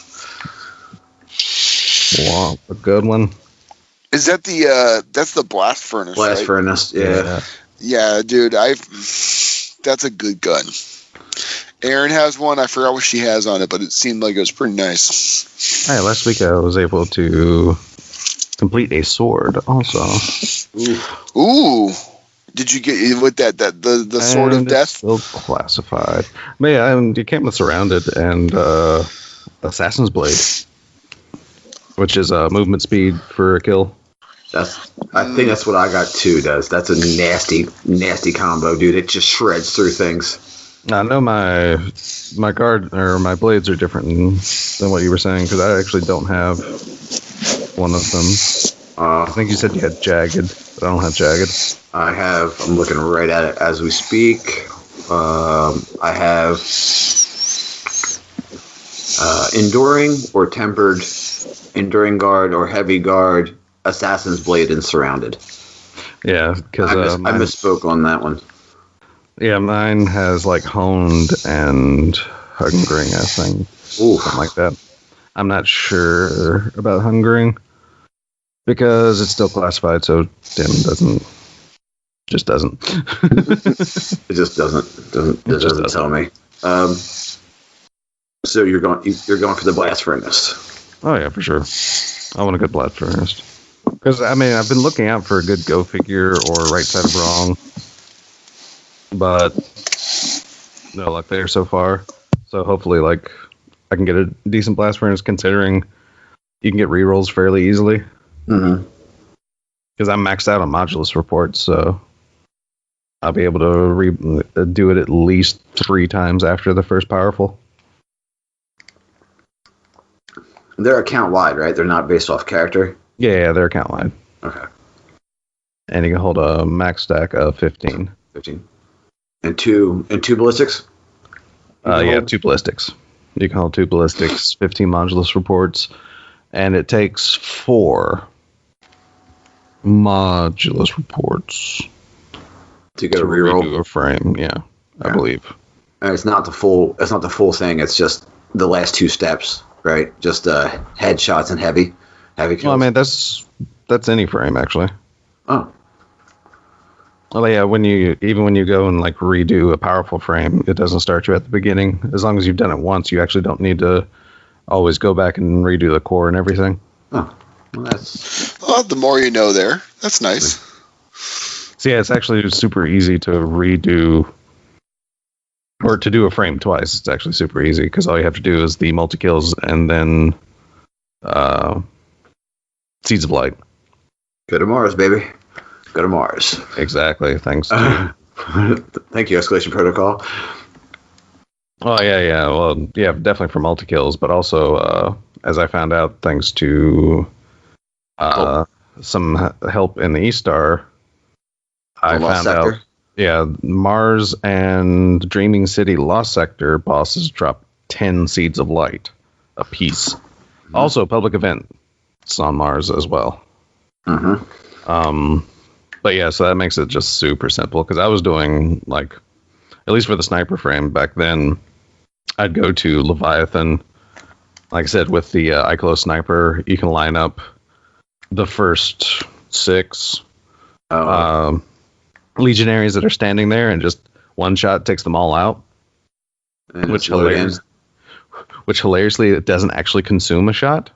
Wow, a good one. Is that that's the blast furnace? Blast furnace, yeah. Yeah, dude. That's a good gun. Aaron has one. I forgot what she has on it, but it seemed like it was pretty nice. Hey, last week I was able to complete a sword also. Ooh. Did you get with the sword of death? Still classified. But yeah, you came with Surrounded and Assassin's Blade, which is movement speed for a kill. I think that's what I got too. That's a nasty combo, dude. It just shreds through things. I know my guard or my blades are different than what you were saying because I actually don't have one of them. I think you said you had jagged, but I don't have jagged. I'm looking right at it as we speak. I have enduring or tempered, enduring guard or heavy guard, Assassin's Blade, and Surrounded. Yeah, because I misspoke on that one. Yeah, mine has like honed and hungering, I think. Ooh. Something like that. I'm not sure about hungering because it's still classified, so Tim doesn't. It just doesn't tell me. So you're going for the blast furnace. Oh yeah, for sure. I want a good blast furnace. Because I mean, I've been looking out for a good go figure or right side of wrong, but no luck there so far. So hopefully, like, I can get a decent blast furnace considering you can get rerolls fairly easily. Mm-hmm. Because I'm maxed out on modulus reports, so I'll be able to do it at least 3 times after the first powerful. They're account wide, right? They're not based off character? Yeah, they're account wide. Okay. And you can hold a max stack of 15. 15. And two ballistics? Yeah, 2 ballistics. You can hold 2 ballistics, 15 modulus reports, and it takes 4 modulus reports to get a reroll. Redo a frame, yeah, I believe. And it's not the full thing. It's just the last 2 steps, right? Just headshots and heavy kills. Well, I mean that's any frame actually. Oh. Well, yeah. When you go and like redo a powerful frame, it doesn't start you at the beginning. As long as you've done it once, you actually don't need to always go back and redo the core and everything. Oh, well, that's. Well, the more you know, there. That's nice. So yeah, it's actually super easy to redo. Or to do a frame twice, it's actually super easy because all you have to do is the multi-kills and then Seeds of Light. Go to Mars, baby. Go to Mars. Exactly. Thanks. Thank you, Escalation Protocol. Oh, yeah. Well, yeah, definitely for multi-kills, but also, as I found out, thanks to some help in the E-Star, I found out. Yeah, Mars and Dreaming City Lost Sector bosses drop 10 Seeds of Light apiece. Mm-hmm. Also, public event. It's on Mars as well. Mm-hmm. But yeah, so that makes it just super simple. Because I was doing, like, at least for the sniper frame back then, I'd go to Leviathan. Like I said, with the Icolo sniper, you can line up the first 6. Legionaries that are standing there and just one shot takes them all out, which hilariously it doesn't actually consume a shot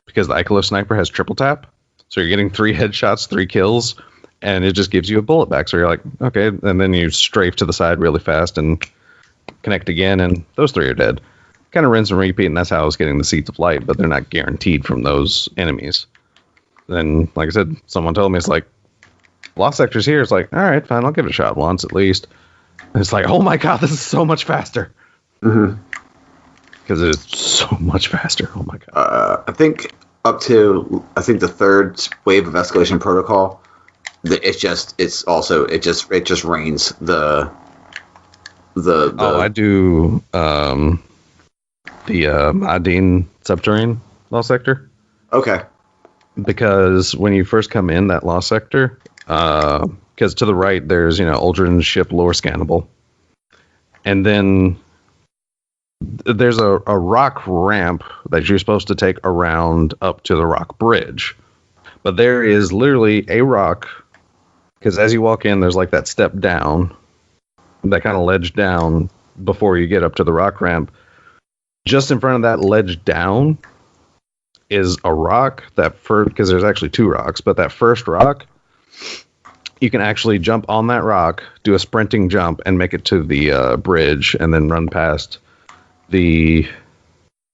because the Icolo sniper has triple tap, so you're getting 3 headshots, 3 kills, and it just gives you a bullet back. So you're like, okay, and then you strafe to the side really fast and connect again, and those 3 are dead. Kind of rinse and repeat, and that's how I was getting the Seeds of Light, but they're not guaranteed from those enemies. Then, like I said, someone told me it's like, Lost Sector's here. It's like, all right, fine, I'll give it a shot once at least. And it's like, oh my god, this is so much faster. Mm-hmm. Because it's so much faster. Oh my god. I think up to the 3rd wave of Escalation Protocol, it just rains the. Oh, I do the Adine subterranean Lost Sector. Okay. Because when you first come in that Lost Sector, because to the right there's Uldren's ship lore scannable, and then there's a rock ramp that you're supposed to take around up to the rock bridge, but there is literally a rock, because as you walk in there's like that step down, that kind of ledge down before you get up to the rock ramp, just in front of that ledge down is a rock because there's actually 2 rocks, but that first rock, you can actually jump on that rock, do a sprinting jump, and make it to the bridge, and then run past the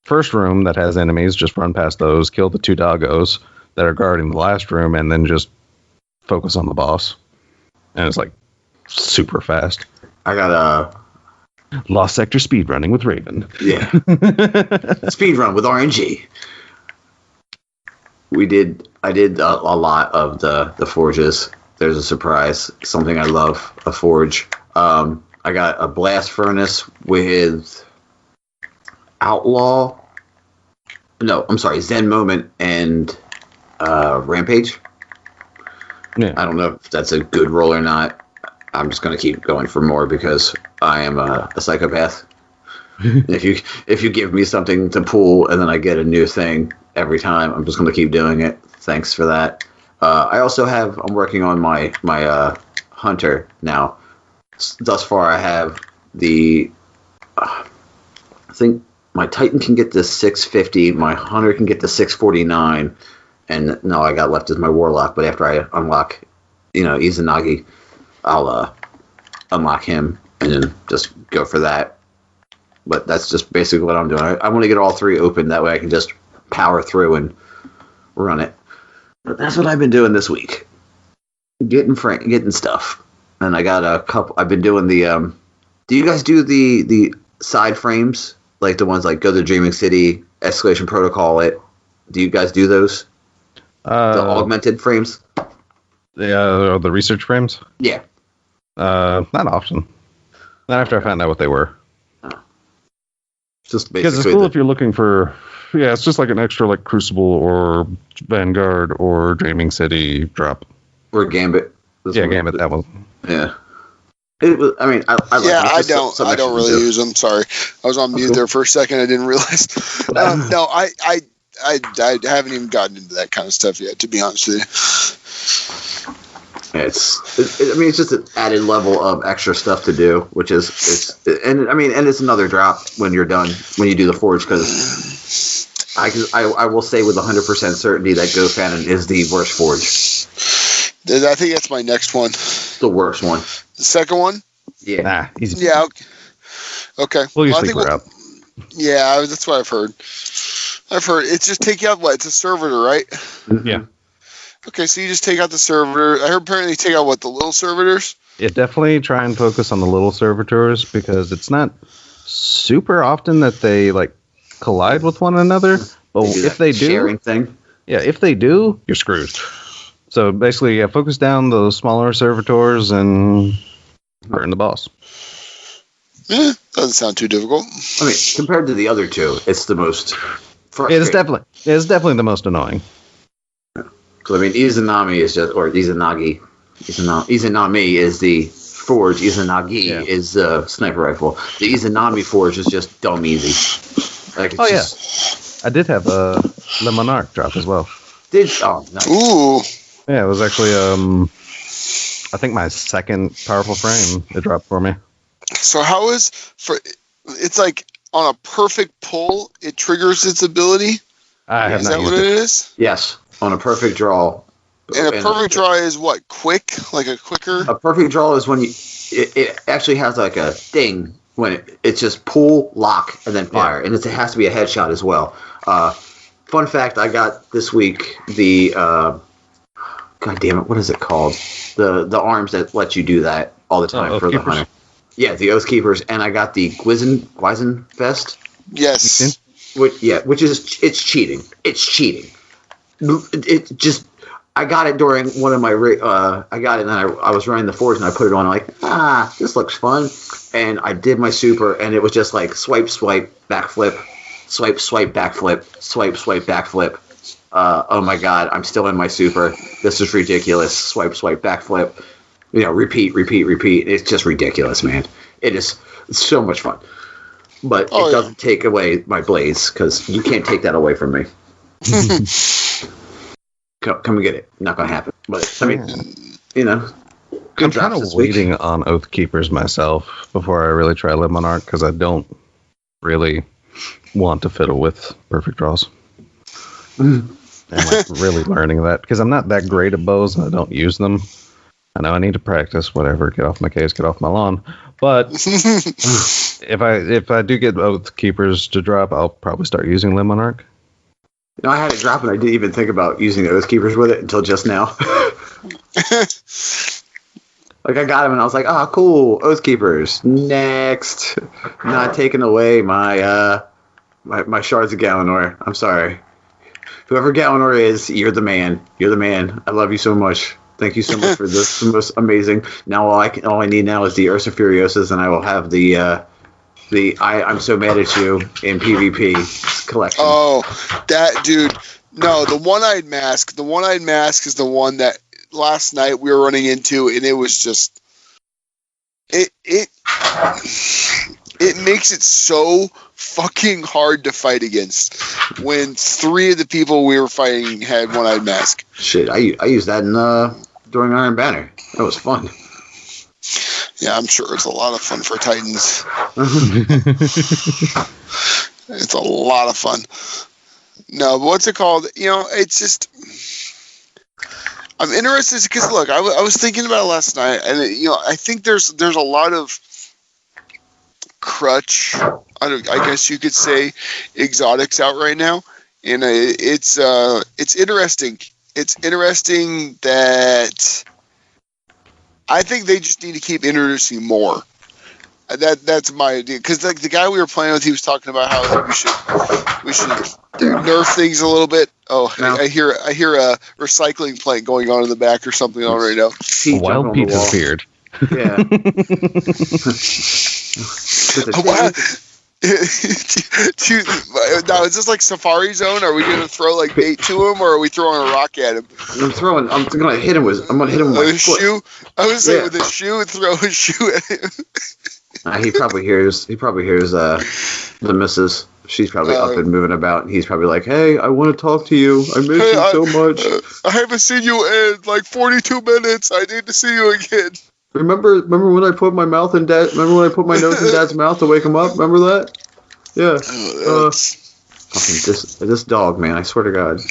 first room that has enemies. Just run past those, kill the 2 doggos that are guarding the last room, and then just focus on the boss. And it's like super fast. I got a Lost Sector speedrunning with Raven. Yeah. Speedrun with RNG. I did a lot of the forges. There's a surprise. Something I love, a forge. I got a blast furnace with Outlaw. No, I'm sorry, Zen Moment and Rampage. Yeah. I don't know if that's a good roll or not. I'm just going to keep going for more because I am a psychopath. If you give me something to pull and then I get a new thing every time, I'm just going to keep doing it. Thanks for that. I'm working on my Hunter now. Thus far, I have I think my Titan can get to 650, my Hunter can get to 649, and no, I got left as my Warlock. But after I unlock, Izanagi, I'll unlock him and then just go for that. But that's just basically what I'm doing. I want to get all 3 open. That way I can just power through and run it. But that's what I've been doing this week. Getting stuff. And I got a couple. I've been doing the. Do you guys do the side frames? Like the ones like Go to Dreaming City, Escalation Protocol, it. Do you guys do those? The augmented frames? The research frames? Yeah. Not often. Not after I found out what they were. Just because it's cool if you're looking for. Yeah, it's just like an extra like Crucible or Vanguard or Dreaming City drop. Or Gambit. Gambit. That one. Yeah. It was. I mean, I like it. I don't really use them. Sorry, I was on mute there for a second. I didn't realize. No, I haven't even gotten into that kind of stuff yet. To be honest with you. It's just an added level of extra stuff to do, which is it's another drop when you're done when you do the forge, because I will say with 100% certainty that GoFanon is the worst forge. I think that's my next one. The worst one. The second one? Yeah. Easy. Yeah. Okay. We'll usually clear up. Yeah, that's what I've heard. It's just take out it's a servitor, right? Yeah. Okay, so you just take out the servitor. I heard apparently take out the little servitors? Yeah, definitely try and focus on the little servitors because it's not super often that they collide with one another. But if they do, sharing thing. Yeah, if they do, you're screwed. So basically, focus down those smaller servitors and burn the boss. Doesn't sound too difficult. I mean, compared to the other 2, it's the most frustrating. It's definitely the most annoying. Because Izanami is just, or Izanagi, Izanami is the forge. Izanagi is the sniper rifle. The Izanami forge is just dumb easy. I did have a Le Monarch drop as well. Nice. Ooh. Yeah, it was actually I think my second powerful frame it dropped for me. So how it's like on a perfect pull it triggers its ability? Is that what it is? Yes, on a perfect draw. And a perfect draw is what? Quick? Like a quicker? A perfect draw is when it actually has like a thing when it's just pull, lock, and then fire. Yeah. And it has to be a headshot as well. Fun fact, I got this week the God damn it, what is it called? The arms that let you do that all the time for the hunter. Yeah, the Oath Keepers, and I got the Gwizen Vest. Yes. Which is it's cheating. It's cheating. It just I got it during one of my I got it and I was running the forge and I put it on. I'm like, this looks fun, and I did my super and it was just like swipe, backflip, swipe, backflip, swipe, backflip. Oh my god, I'm still in my super. This is ridiculous. Swipe, backflip. Repeat. It's just ridiculous, man. It's so much fun. But it doesn't take away my blaze, because you can't take that away from me. Come and get it. Not going to happen. But, I'm kind of waiting on Oath Keepers myself before I really try Limb Monarch because I don't really want to fiddle with perfect draws. And like really learning that because I'm not that great at bows and I don't use them. I know I need to practice, whatever, get off my case, get off my lawn. But if I do get Oath Keepers to drop, I'll probably start using Limb Monarch. No, I had it drop and I didn't even think about using the Oath Keepers with it until just now. Like I got him and I was like, cool, Oath Keepers. Next. Not taking away my my shards of Galanor. I'm sorry. Whoever Galanor is, you're the man. You're the man. I love you so much. Thank you so much for this. The most amazing. Now all I need now is the Ursa Furiosas, and I will have the I'm so mad at you in PvP collection. Oh, that dude. No, the one-eyed mask. The one-eyed mask is the one that last night we were running into, and it was just it makes it so fucking hard to fight against when 3 of the people we were fighting had one-eyed mask. Shit, I used that during Iron Banner. That was fun. Yeah, I'm sure it's a lot of fun for Titans. It's a lot of fun. No, but what's it called? It's just I'm interested because look, I was thinking about it last night, and I think there's a lot of crutch, I guess you could say, exotics out right now, and it's interesting. It's interesting that I think they just need to keep introducing more. That's my idea. Because like the guy we were playing with, he was talking about how we should nerf things a little bit. Oh, no. I hear a recycling plant going on in the back or something on right now. A wild Peter's beard. Yeah. Now is this like Safari Zone? Are we gonna throw like bait to him, or are we throwing a rock at him? I'm gonna hit him with my foot. Shoe. I was saying with a shoe, throw a shoe at him. He probably hears the missus. She's probably up and moving about. He's probably like, "Hey, I want to talk to you. I miss you so much. I haven't seen you in like 42 minutes. I need to see you again." Remember when I put my nose in Dad's mouth to wake him up? Remember that? Yeah. Fucking this dog, man! I swear to God.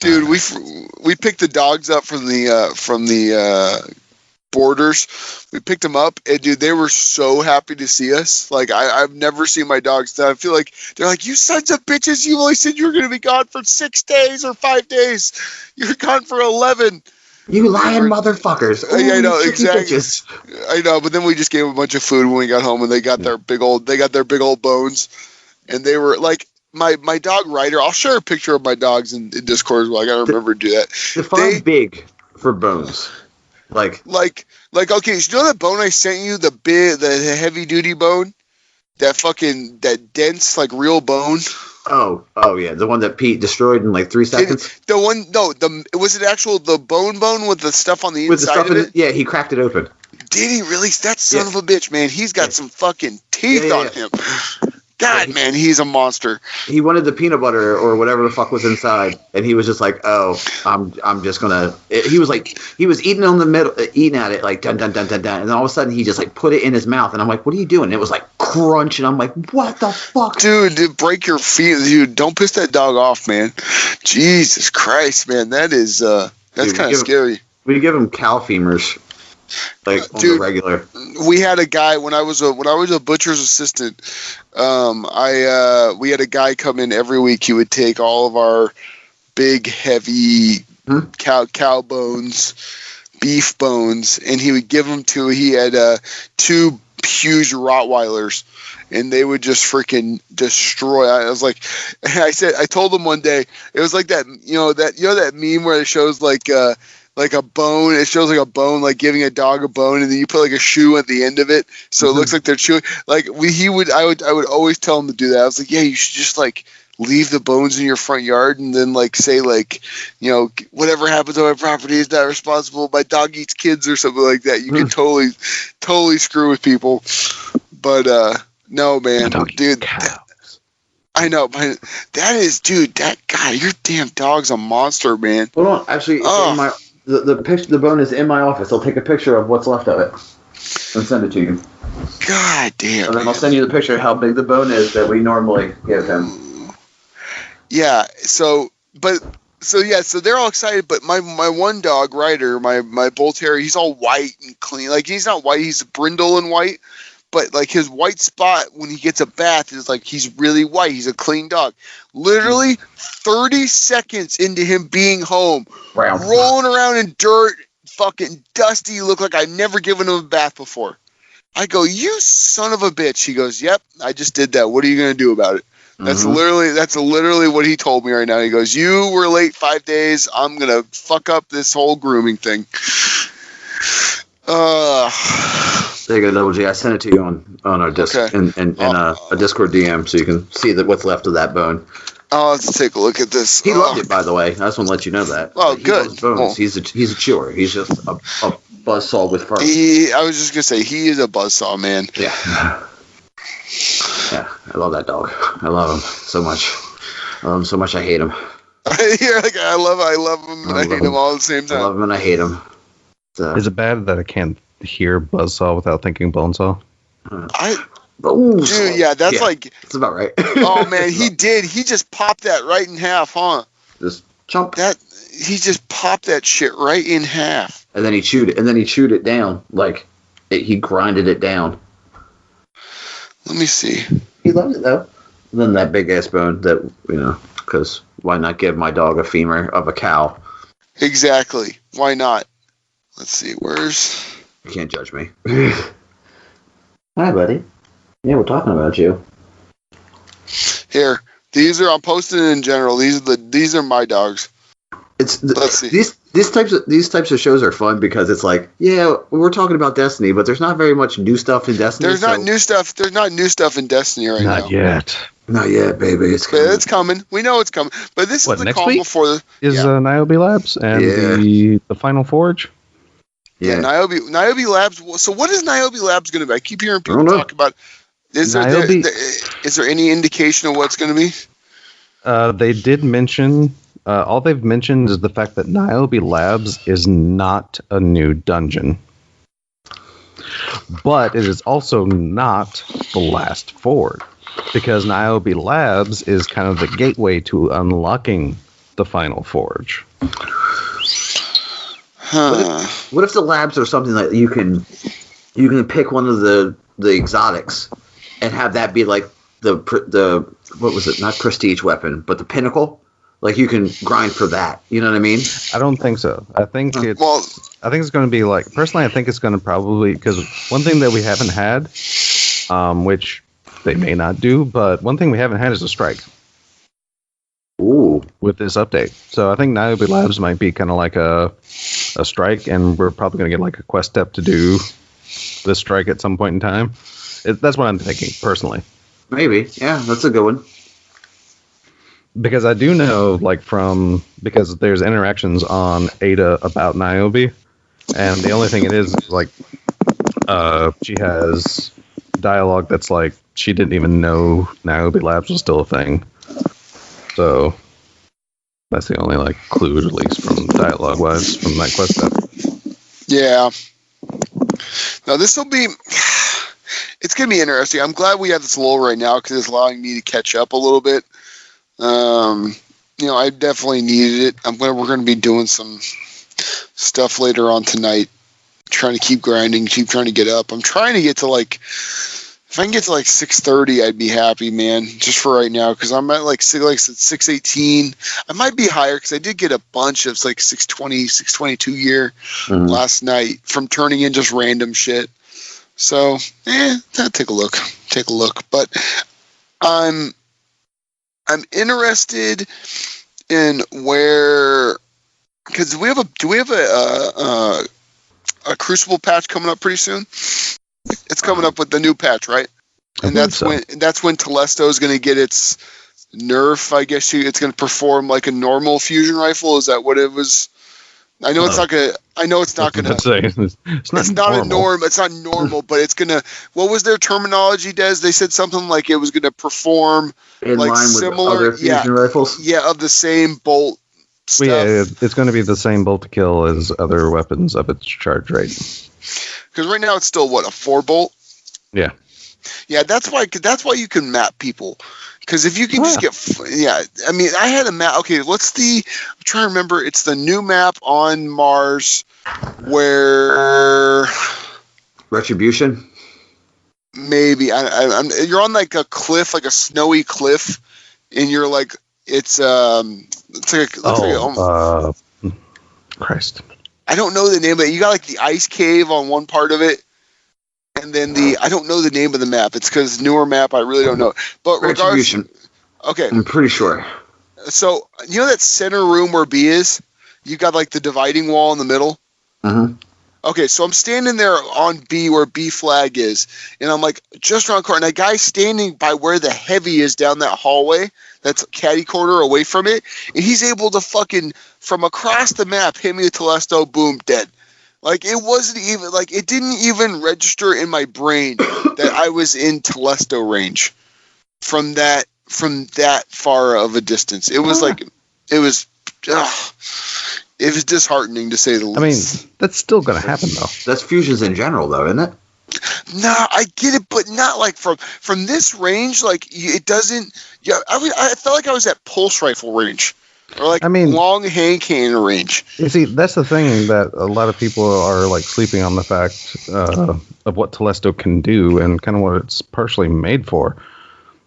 Dude, we picked the dogs up from the borders. We picked them up, and dude, they were so happy to see us. Like I've never seen my dogs. I feel like they're like, "You sons of bitches! You only said you were going to be gone for 6 days or 5 days. You're gone for 11." You lying motherfuckers! Ooh, I know exactly. Bitches. I know, but then we just gave them a bunch of food when we got home, and they got their big old bones, and they were like my dog Ryder. I'll share a picture of my dogs in Discord as well. I gotta remember to do that. Define big for bones, like okay. So you know that bone I sent you, the heavy duty bone, that dense like real bone. Oh yeah, the one that Pete destroyed in like 3 seconds. Was it actual the bone with the stuff on the inside of it? Yeah, he cracked it open. Did he really? That son of a bitch, man. He's got some fucking teeth on him. God, man, he's a monster. He wanted the peanut butter or whatever the fuck was inside, and he was just like, "Oh, I'm just gonna." He was eating on the middle, eating at it like dun dun dun dun dun, and all of a sudden he just like put it in his mouth, and I'm like, "What are you doing?" And it was like crunch, and I'm like, "What the fuck, dude? Break your feet, dude! Don't piss that dog off, man. Jesus Christ, man, that's kind of scary." We give him cow femurs. Like on the regular. We had a guy when I was a butcher's assistant. We had a guy come in every week. He would take all of our big, heavy cow bones, beef bones, and he would give them to. He had 2 huge Rottweilers, and they would just freaking destroy. I was like, I told him one day, it was like that that meme where it shows like a bone. It shows like a bone, like giving a dog a bone, and then you put like a shoe at the end of it, so it looks like they're chewing. Like I would always tell him to do that. I was like, yeah, you should just like leave the bones in your front yard, and then like say like, whatever happens on my property is not responsible. My dog eats kids or something like that. You can totally screw with people. But no, man, dude. I know, but that is, dude. That guy, your damn dog's a monster, man. Hold on, actually, the bone is in my office. I'll take a picture of what's left of it and send it to you. God damn. And then I'll send you the picture of how big the bone is that we normally give him. Yeah. So they're all excited, but my one dog, Ryder, my bull terrier, he's all white and clean. Like, he's not white, he's brindle and white, but like his white spot when he gets a bath is like he's really white. He's a clean dog. Literally 30 seconds into him being home, rolling around in dirt, fucking dusty, you look like I've never given him a bath before. I go, you son of a bitch. He goes, yep, I just did that. What are you going to do about it? That's literally what he told me right now. He goes, you were late 5 days. I'm going to fuck up this whole grooming thing. There you go, Double G. I sent it to you on our Discord in a Discord DM so you can see what's left of that bone. Oh, let's take a look at this. He loved it, by the way. I just want to let you know that. Oh, he good. Loves bones. Well, he's a chewer. He's just a buzzsaw with fur. I was just gonna say he is a buzzsaw, man. Yeah. Yeah, I love that dog. I love him so much. I love him so much. I hate him. You're like, I love him and I hate him all at the same time. I love him and I hate him. Is it bad that I can't hear buzzsaw without thinking bonesaw? Dude, yeah, that's that's about right. Oh man, he did. He just popped that right in half, huh? Just chomp. He just popped that shit right in half. And then he chewed it. And then he chewed it down, he grinded it down. Let me see. He loved it though. And then that big ass bone that because why not give my dog a femur of a cow? Exactly. Why not? Let's see. You can't judge me. Hi, buddy. Yeah, we're talking about you. Here, I'm posting in general. These are my dogs. Let's see. These types of shows are fun because it's like, yeah, we're talking about Destiny, but there's not very much new stuff in Destiny. There's not new stuff in Destiny right now. Not yet, baby. It's coming. It's coming. We know it's coming. But this is the call before the Niobe Labs and the Final Forge. Yeah, Niobe Labs. So what is Niobe Labs going to be? I keep hearing people talk about. Is there any indication of what it's going to be? They did mention. All they've mentioned is the fact that Niobe Labs is not a new dungeon, but it is also not the last Forge, because Niobe Labs is kind of the gateway to unlocking the Final Forge. What if the labs are something like you can pick one of the exotics and have that be like the what was it? Not prestige weapon, but the pinnacle. Like you can grind for that. You know what I mean? I don't think so. I think I think it's going to be like, personally, I think it's going to probably, because one thing that we haven't had, which they may not do, but one thing we haven't had is a strike. Ooh. With this update. So I think Niobe Labs might be kind of like a strike, and we're probably going to get like a quest step to do the strike at some point in time. That's what I'm thinking, personally. Maybe. Yeah, that's a good one. Because I do know, because there's interactions on Ada about Niobe, and the only thing it is, like, she has dialogue that's like, she didn't even know Niobe Labs was still a thing. So that's the only clue, at least from dialogue wise, from that quest step. Yeah. Now this will be. It's gonna be interesting. I'm glad we have this lull right now because it's allowing me to catch up a little bit. I definitely needed it. We're gonna be doing some stuff later on tonight. Trying to keep grinding, keep trying to get up. I'm trying to get to if I can get to 6:30, I'd be happy, man. Just for right now, because I'm at 6:18. I might be higher because I did get a bunch of 6:20, 6:22 year last night from turning in just random shit. So, take a look. But I'm interested in where, because do we have a Crucible patch coming up pretty soon? It's coming up with the new patch, right? And that's when Telesto is going to get its nerf. I guess it's going to perform like a normal fusion rifle. Is that what it was? I know it's not going to. I know it's not going to. It's not a norm. It's not normal, but it's going to. What was their terminology, Des? They said something like it was going to perform in line similar with other fusion rifles. Yeah, of the same bolt stuff. Well, yeah, it's going to be the same bolt to kill as other weapons of its charge rate. Because right now it's still what, a 4-bolt? Yeah. Yeah, that's why you can map people. Because if you can just get, I mean, I had a map. Okay, I'm trying to remember. It's the new map on Mars where Retribution. Maybe you're on like a cliff, like a snowy cliff, and you're like Christ. I don't know the name of it. You got like the ice cave on one part of it. And then I don't know the name of the map. It's because newer map. I really don't know. But Retribution. Okay. I'm pretty sure. So you know that center room where B is? You got like the dividing wall in the middle. Mm-hmm. Okay, so I'm standing there on B where B flag is, and I'm like just around the corner. And a guy standing by where the heavy is down that hallway. That's catty corner away from it, and he's able to fucking from across the map hit me with Telesto. Boom, dead. Like, it wasn't even, like, it didn't even register in my brain that I was in Telesto range from that far of a distance. It was it was disheartening to say the least. I mean, that's still going to happen, though. That's fusions in general, though, isn't it? No, I get it, but not like from this range. Like, it doesn't. Yeah, I felt like I was at pulse rifle range. Or like long hand cannon range. You see, that's the thing that a lot of people are like sleeping on the fact of what Telesto can do and kind of what it's partially made for.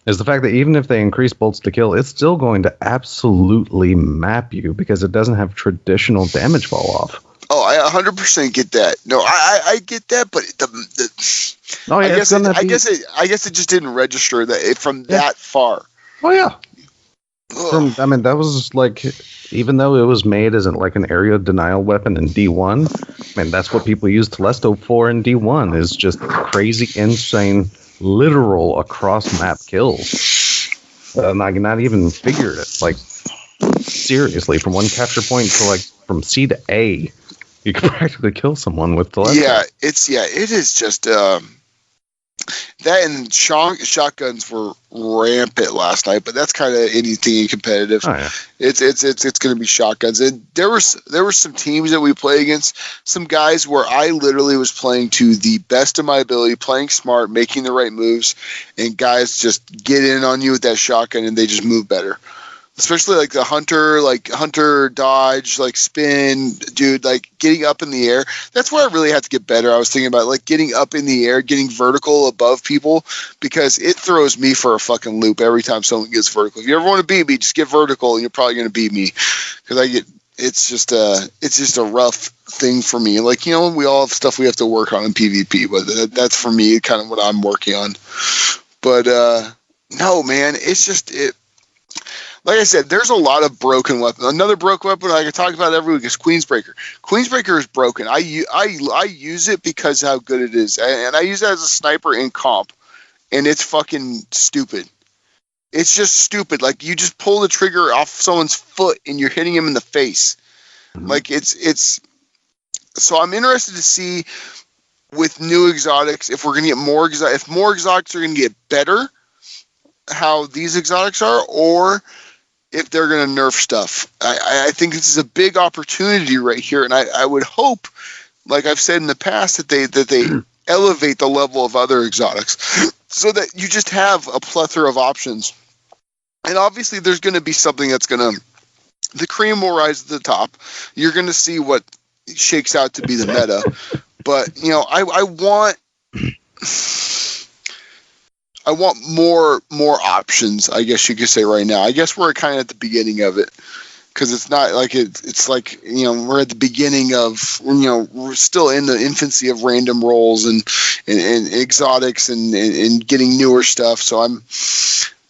Is the fact that even if they increase bolts to kill, it's still going to absolutely map you because it doesn't have traditional damage fall off. Oh, I 100% get that. No, I get that, but I guess it just didn't register that from that far. Oh yeah. That was like, even though it was made as like an area denial weapon in D1, man, that's what people use Telesto for in D1 is just crazy, insane, literal across map kills. Like not even figured it. Like seriously, from one capture point to like from C to A, you can practically kill someone with Telesto. Yeah, it is just. That and shotguns were rampant last night, but that's kind of anything competitive. Oh, yeah. It's going to be shotguns. And there were some teams that we played against, some guys where I literally was playing to the best of my ability, playing smart, making the right moves, and guys just get in on you with that shotgun and they just move better. Especially like the hunter dodge, like spin, dude, like getting up in the air. That's where I really had to get better. I was thinking about like getting up in the air, getting vertical above people, because it throws me for a fucking loop every time someone gets vertical. If you ever want to beat me, just get vertical and you're probably going to beat me, because it's just a rough thing for me. Like, you know, we all have stuff we have to work on in PvP, but that's for me kind of what I'm working on. But no, man, it's just it. Like I said, there's a lot of broken weapons. Another broken weapon I can talk about every week is Queensbreaker. Queensbreaker is broken. I use it because how good it is, and I use it as a sniper in comp, and it's fucking stupid. It's just stupid. Like, you just pull the trigger off someone's foot and you're hitting him in the face. Mm-hmm. Like, it's. So I'm interested to see with new exotics if we're gonna get more if more exotics are gonna get better, how these exotics are, or if they're going to nerf stuff. I think this is a big opportunity right here, and I would hope, like I've said in the past, that they elevate the level of other exotics so that you just have a plethora of options. And obviously there's going to be something that's going to, the cream will rise to the top. You're going to see what shakes out to be the meta. But, you know, I want more options, I guess you could say right now. I guess we're kind of at the beginning of it, because it's not like it's like, you know, we're at the beginning of, you know, we're still in the infancy of random rolls and exotics and getting newer stuff. So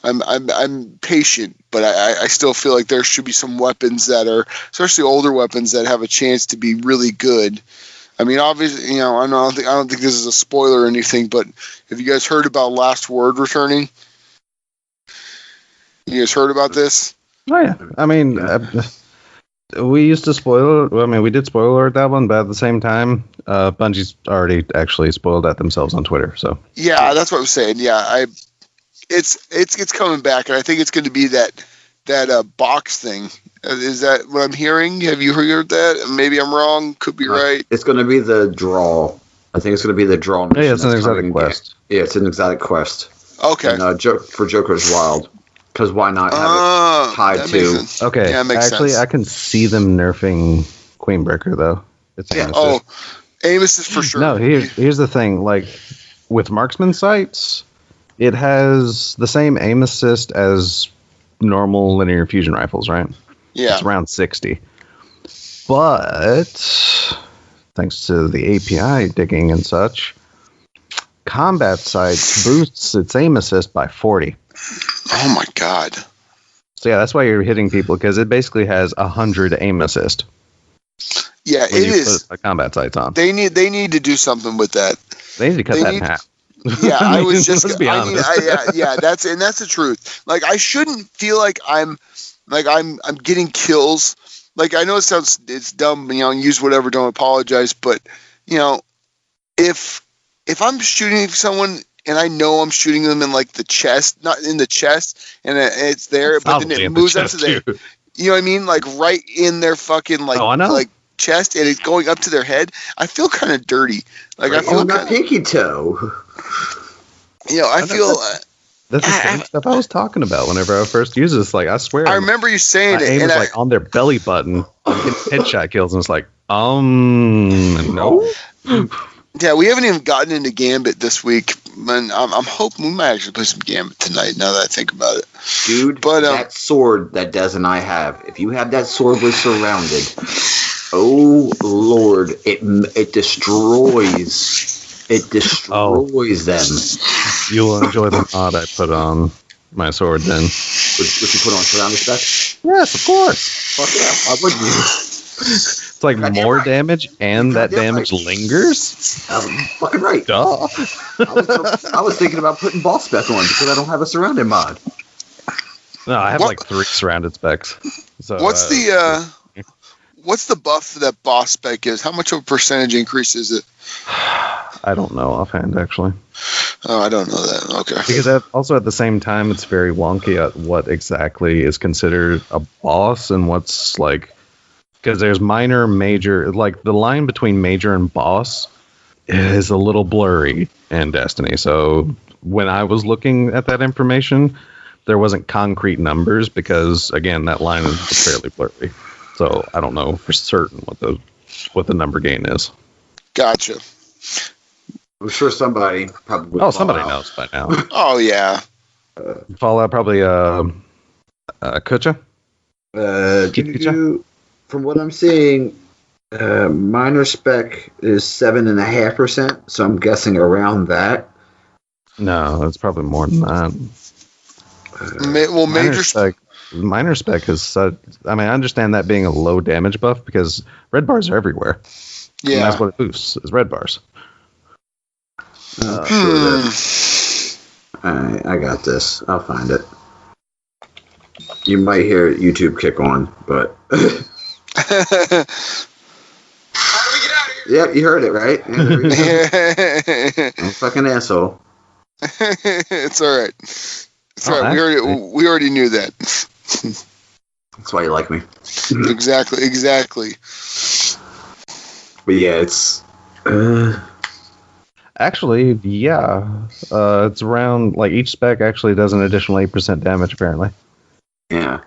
I'm patient, but I still feel like there should be some weapons that are, especially older weapons, that have a chance to be really good. I mean, obviously, you know, I don't think this is a spoiler or anything, but have you guys heard about Last Word returning? You guys heard about this? Oh yeah, I mean, we used to spoil it. I mean, we did spoil alert that one, but at the same time, Bungie's already actually spoiled that themselves on Twitter. So yeah, that's what I'm saying. Yeah, it's coming back, and I think it's going to be that box thing. Is that what I'm hearing? Have you heard that? Maybe I'm wrong. Could be right. It's going to be the draw. I think it's going to be the draw mission. Yeah, it's an exotic quest. Yeah, it's an exotic quest. Okay. And, for Joker's Wild. Because why not have it tied to... Okay, yeah, makes actually, sense. I can see them nerfing Queenbreaker, though. It's yeah. Oh, aim assist for sure. No, here's the thing. Like, with marksman sights, it has the same aim assist as normal linear fusion rifles, right? Yeah. It's around 60. But, thanks to the API digging and such, combat sights boosts its aim assist by 40. Oh my god. So yeah, that's why you're hitting people, because it basically has 100 aim assist. Yeah, it is. Put combat sights on. They need to do something with that. They need to cut that in half. Yeah, I was just. Let's be honest. Yeah, that's the truth. Like, I shouldn't feel like I'm getting kills. Like, I know it's dumb. Use whatever. Don't apologize. But if I'm shooting someone and I know I'm shooting them in like the chest, not in the chest, and it's there, but then it moves up to the. You know what I mean? Like right in their fucking like chest, and it's going up to their head. I feel kind of dirty. Like I feel my pinky toe. I feel. That's the same stuff I was talking about whenever I first used this. Like, I swear. I remember you saying it. Aim was like on their belly button, headshot kills, and it's like, no. Yeah, we haven't even gotten into Gambit this week, and I'm hoping we might actually play some Gambit tonight. Now that I think about it, dude. But that sword that Des and I have, if you have that sword with surrounded, oh Lord, it destroys. It destroys them. You'll enjoy the mod I put on my sword then. What you put on surrounded stuff? Yes, of course. Fuck yeah, why wouldn't you? It's like more damage, and that damage lingers? Fucking right. Duh. I was thinking about putting boss spec on because I don't have a surrounded mod. No, I have like 3 surrounded specs. So what's the buff that boss spec is? How much of a percentage increase is it? I don't know offhand, actually. Oh, I don't know that. Okay. Because also at the same time, it's very wonky at what exactly is considered a boss and what's like... Because there's minor, major... Like, the line between major and boss is a little blurry in Destiny. So when I was looking at that information, there wasn't concrete numbers because, again, that line is fairly blurry. So I don't know for certain what the number gain is. Gotcha. I'm sure somebody probably. Oh, somebody knows by now. Oh yeah. Fallout probably Kucha. From what I'm seeing, minor spec is 7.5%. So I'm guessing around that. No, it's probably more than that. Minor spec is such. I mean, I understand that being a low damage buff because red bars are everywhere. Yeah, and that's what it boosts is red bars. I got this. I'll find it. You might hear YouTube kick on, but yep, you heard it right. I'm a fucking asshole. It's all right. It's all right. We already knew that. That's why you like me. Exactly. But yeah, it's actually, yeah. It's around like each spec actually does an additional 8% damage apparently. Yeah.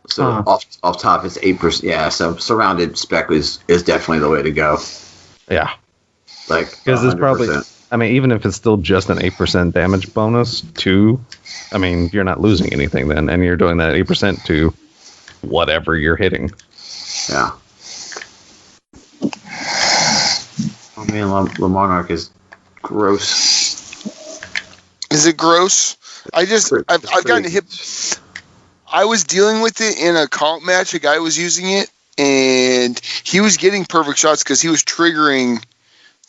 So off top it's 8%. Yeah, so surrounded spec is definitely the way to go. Yeah. Like because it's probably I mean, even if it's still just an 8% damage bonus to, I mean, you're not losing anything then, and you're doing that 8% to whatever you're hitting. Yeah. Oh man, Le Monarch is gross. Is it gross? I've gotten hit. I was dealing with it in a comp match. A guy was using it, and he was getting perfect shots because he was triggering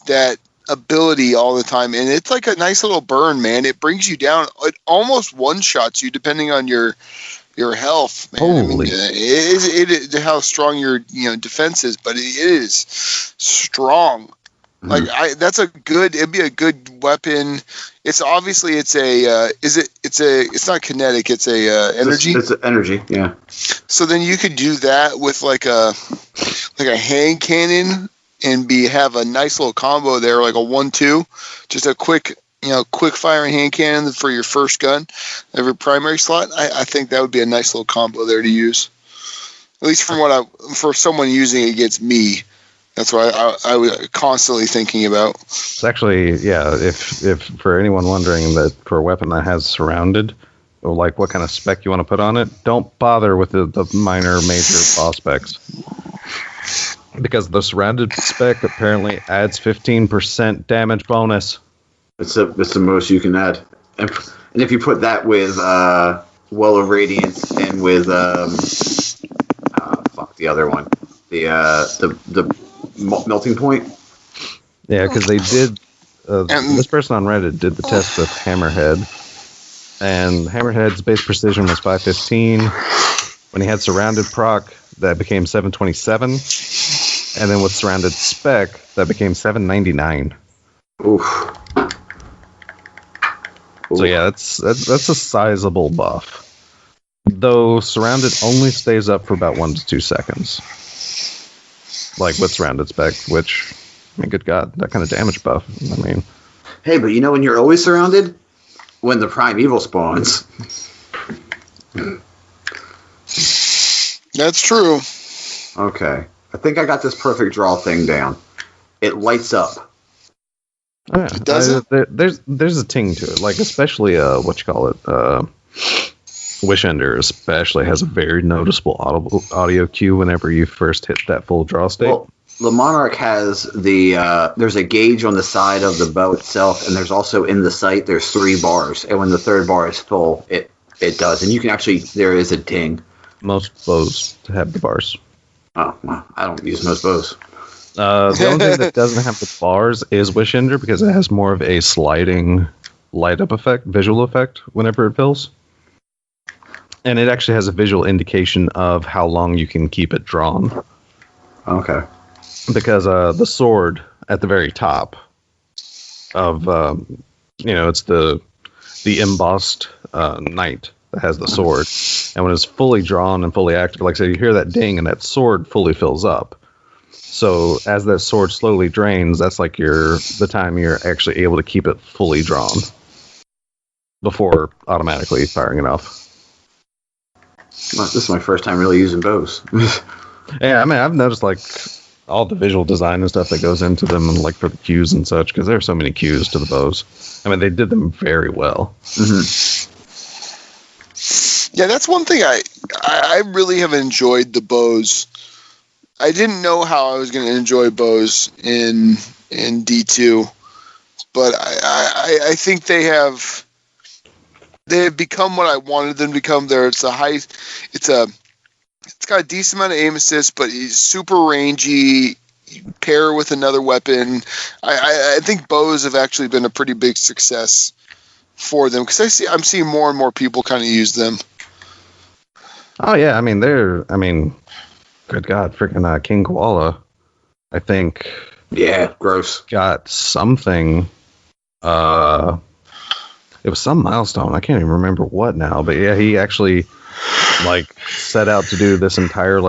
that ability all the time, and it's like a nice little burn, man. It brings you down. It almost one-shots you depending on your health, man. Holy. I mean, it how strong your defense is, but it is strong. Like it'd be a good weapon. It's obviously it's not kinetic, it's a energy. It's energy, yeah. So then you could do that with like a hand cannon and have a nice little combo there, like a 1-2, just a quick firing hand cannon for your first gun, every primary slot. I think that would be a nice little combo there to use. At least for someone using it against me. That's what I was constantly thinking about. It's actually, yeah, if for anyone wondering that for a weapon that has surrounded, or like what kind of spec you want to put on it, don't bother with the minor, major boss specs. Because the surrounded spec apparently adds 15% damage bonus. It's the most you can add. And if you put that with Well of Radiance and with the other one, the melting point. Yeah, because they did. This person on Reddit did the test with Hammerhead, and Hammerhead's base precision was 515. When he had surrounded proc, that became 727, and then with surrounded spec, that became 799. Oof. So yeah, that's a sizable buff. Though surrounded only stays up for about 1 to 2 seconds. Like with surrounded spec, which, I mean, good God, that kind of damage buff. I mean, hey, but when you're always surrounded, when the primeval spawns. That's true. Okay, I think I got this perfect draw thing down. It lights up. Oh, yeah. Does it? There's a ting to it, like especially Wishender especially has a very noticeable audio cue whenever you first hit that full draw state. Well, the Monarch has there's a gauge on the side of the bow itself, and there's also in the sight there's 3 bars, and when the 3rd bar is full, it does, and you can actually, there is a ting. Most bows have the bars. Oh, well, I don't use most bows. The only thing that doesn't have the bars is Wishender, because it has more of a sliding light up effect, visual effect whenever it fills. And it actually has a visual indication of how long you can keep it drawn. Okay. Because the sword at the very top of, it's the embossed knight that has the sword. And when it's fully drawn and fully active, like I said, you hear that ding and that sword fully fills up. So as that sword slowly drains, that's like the time you're actually able to keep it fully drawn before automatically firing it off. This is my first time really using bows. Yeah, I mean, I've noticed like all the visual design and stuff that goes into them, and like for the cues and such, because there are so many cues to the bows. I mean, they did them very well. Mm-hmm. Yeah, that's one thing I really have enjoyed the bows. I didn't know how I was going to enjoy bows in D2, but I think they have become what I wanted them to become. It's got a decent amount of aim assist, but he's super rangy. You pair with another weapon. I think bows have actually been a pretty big success for them, because I'm seeing more and more people kind of use them. Oh yeah, good God, freaking King Koala, I think. Yeah, gross. Got something. It was some milestone. I can't even remember what now, but yeah, he actually set out to do this entire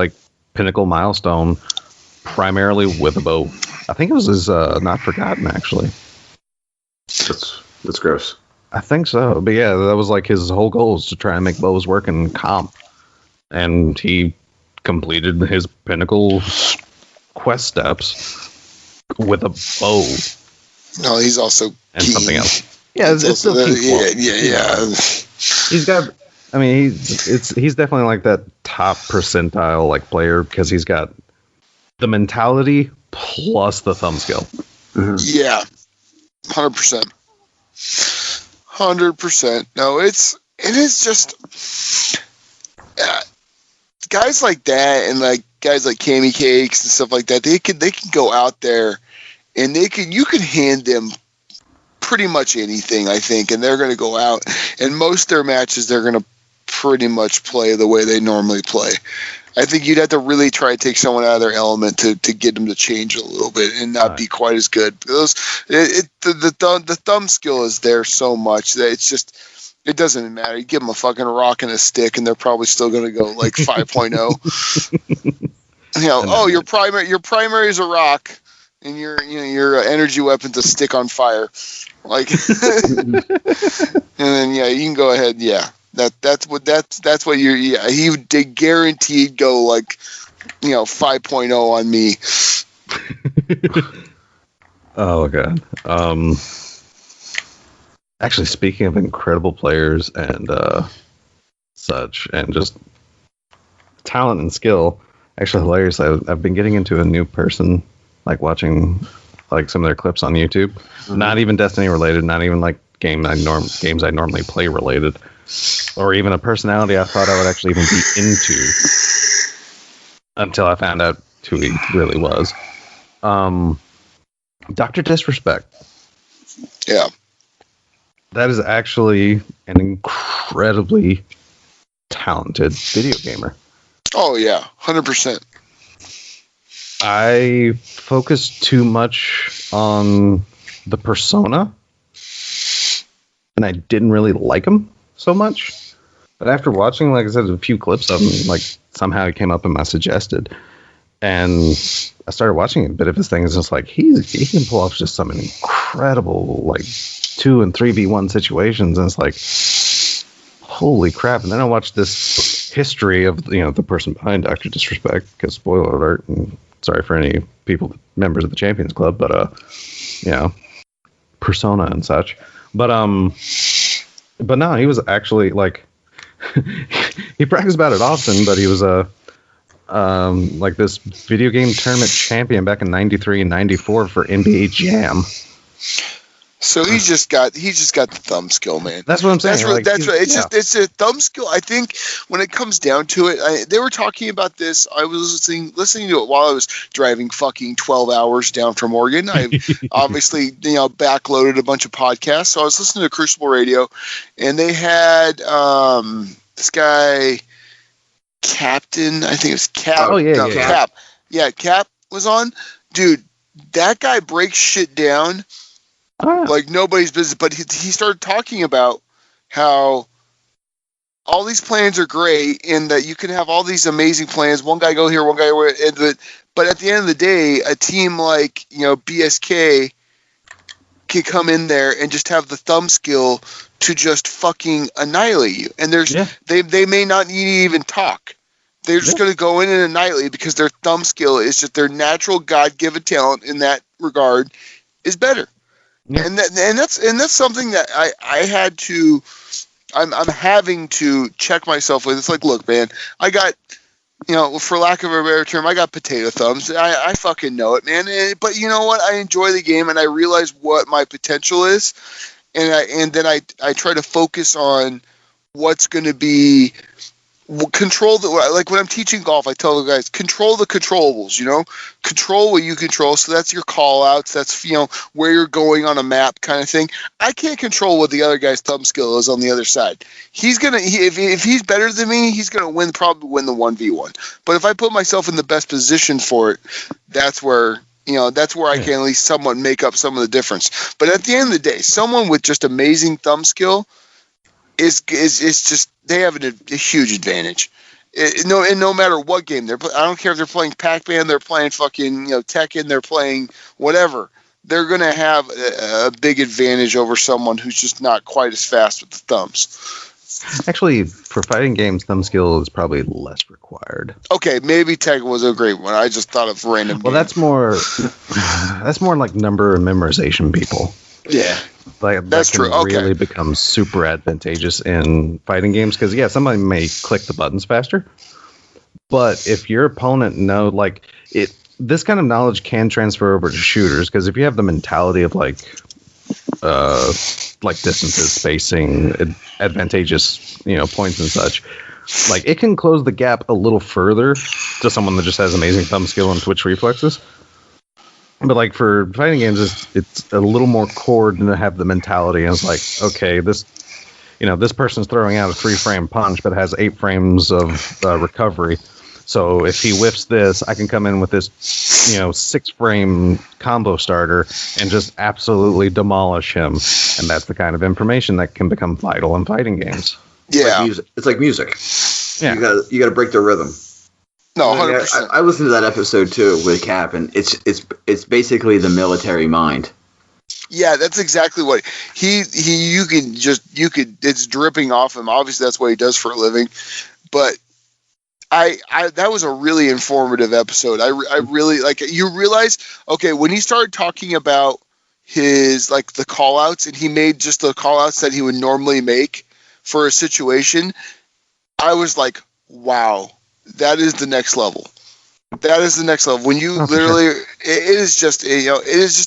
pinnacle milestone primarily with a bow. I think it was his Not Forgotten, actually. That's gross. I think so, but yeah, that was his whole goal, was to try and make bows work in comp, and he completed his pinnacle quest steps with a bow. No, he's also and keen. Something else. Yeah, it's still yeah. He's got. I mean, he's definitely that top percentile player, because he's got the mentality plus the thumb skill. Mm-hmm. Yeah, 100%. 100%. No, it is just guys like that, and guys like Cammy Cakes and stuff like that. They can go out there, and you can hand them pretty much anything, I think, and they're going to go out, and most of their matches they're going to pretty much play the way they normally play. I think you'd have to really try to take someone out of their element to get them to change a little bit and not be quite as good. The thumb skill is there so much that it's just, it doesn't matter. You give them a fucking rock and a stick, and they're probably still going to go like 5.0. Your primary is a rock, and your energy weapon's a stick on fire. Like, and then you can go ahead. Yeah, that's what you're. Yeah, he would guaranteed go like 5.0 on me. Oh god. Actually, speaking of incredible players and such, and just talent and skill, actually hilarious. I've been getting into a new person, like watching like some of their clips on YouTube. Mm-hmm. Not even Destiny related, not even like games I normally play related, or even a personality I thought I would actually even be into, until I found out who he really was. Dr. Disrespect. Yeah. That is actually an incredibly talented video gamer. Oh, yeah. 100%. I focused too much on the persona, and I didn't really like him so much. But after watching, like I said, a few clips of him, like somehow he came up in my suggested. And I started watching a bit of his things, and it's like he can pull off just some incredible like 2 and 3v1 situations, and it's like, holy crap. And then I watched this history of the person behind Dr. Disrespect, because spoiler alert, and sorry for any members of the Champions Club, but persona and such. But no, he was actually like he brags about it often, but he was like this video game tournament champion back in 93 and 94 for NBA Jam. So he just got the thumb skill, man. That's what I'm saying. That's right. It's a thumb skill. I think when it comes down to it, they were talking about this. I was listening to it while I was driving fucking 12 hours down from Oregon. I obviously backloaded a bunch of podcasts, so I was listening to Crucible Radio, and they had this guy Captain. I think it was Cap. Oh yeah, Cap. Yeah, Cap was on. Dude, that guy breaks shit down. Like nobody's business, but he started talking about how all these plans are great and that you can have all these amazing plans. One guy go here, one guy there, but at the end of the day, a team like BSK can come in there and just have the thumb skill to just fucking annihilate you. And they may not need to even talk. They're just going to go in and annihilate because their thumb skill is just their natural God-given talent in that regard is better. Yeah. And that's something that I had to, I'm having to check myself with. It's like, look, man, I got, for lack of a better term, I got potato thumbs. I fucking know it, man. But you know what? I enjoy the game and I realize what my potential is, and then I try to focus on what's going to be. Control like when I'm teaching golf, I tell the guys, control the controllables, control what you control. So that's your call outs. That's, where you're going on a map kind of thing. I can't control what the other guy's thumb skill is on the other side. If he's better than me, he's going to probably win the 1v1. But if I put myself in the best position for it, that's where I can at least somewhat make up some of the difference. But at the end of the day, someone with just amazing thumb skill is just, they have a huge advantage. No matter what game they're I don't care if they're playing Pac-Man, they're playing fucking Tekken, they're playing whatever. They're going to have a big advantage over someone who's just not quite as fast with the thumbs. Actually, for fighting games, thumb skill is probably less required. Okay, maybe Tekken was a great one. I just thought of random. Well, that's more like number and memorization people. Yeah. That's true. Really becomes super advantageous in fighting games because somebody may click the buttons faster, but if your opponent this kind of knowledge can transfer over to shooters because if you have the mentality of like distances, spacing, advantageous points and such, like it can close the gap a little further to someone that just has amazing thumb skill and twitch reflexes. But like for fighting games, it's a little more core to have the mentality. And it's like, okay, this person's throwing out a 3-frame punch, but has 8 frames of recovery. So if he whiffs this, I can come in with this, 6-frame combo starter and just absolutely demolish him. And that's the kind of information that can become vital in fighting games. Yeah, it's like music. Yeah, you got to break the rhythm. No, 100%. I listened to that episode too with Cap, and it's basically the military mind. Yeah, that's exactly what it's dripping off him. Obviously, that's what he does for a living. But I that was a really informative episode. I really like. You realize, okay, when he started talking about his like the call outs, and he made just the call outs that he would normally make for a situation, I was like, wow, that is the next level. That is the next level. When you literally, it is just